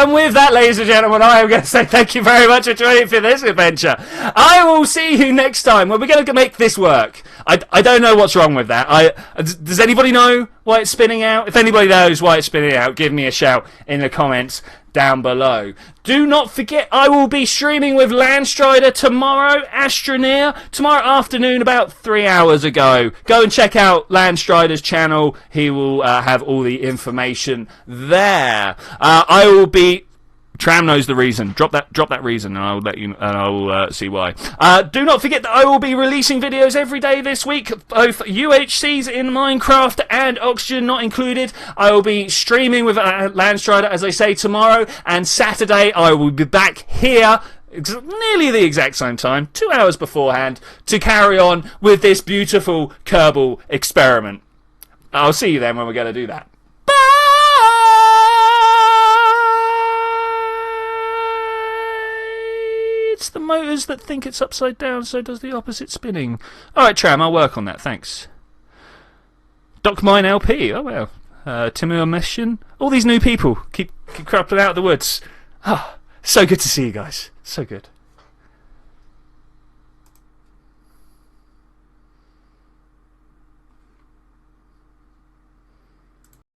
And with that, ladies and gentlemen, I am going to say thank you very much for joining for this adventure. I will see you next time when we're going to make this work. I don't know what's wrong with that. Does anybody know why it's spinning out? If anybody knows why it's spinning out, give me a shout in the comments down below. Do not forget, I will be streaming with Landstrider tomorrow, Astroneer, tomorrow afternoon about 3 hours ago. Go and check out Landstrider's channel. He will have all the information there. I will be... Tram knows the reason. Drop that reason, and I'll let you. And I'll see why. Do not forget that I will be releasing videos every day this week, both UHCs in Minecraft and Oxygen not included. I will be streaming with Landstrider, as I say, tomorrow, and Saturday I will be back here. Nearly the exact same time, 2 hours beforehand, to carry on with this beautiful Kerbal experiment. I'll see you then when we're going to do that. It's the motors that think it's upside down, so does the opposite spinning. Alright, Tram, I'll work on that, thanks. Doc Mine LP, oh well. Timur Mission, all these new people keep crapping out of the woods. So good to see you guys, so good.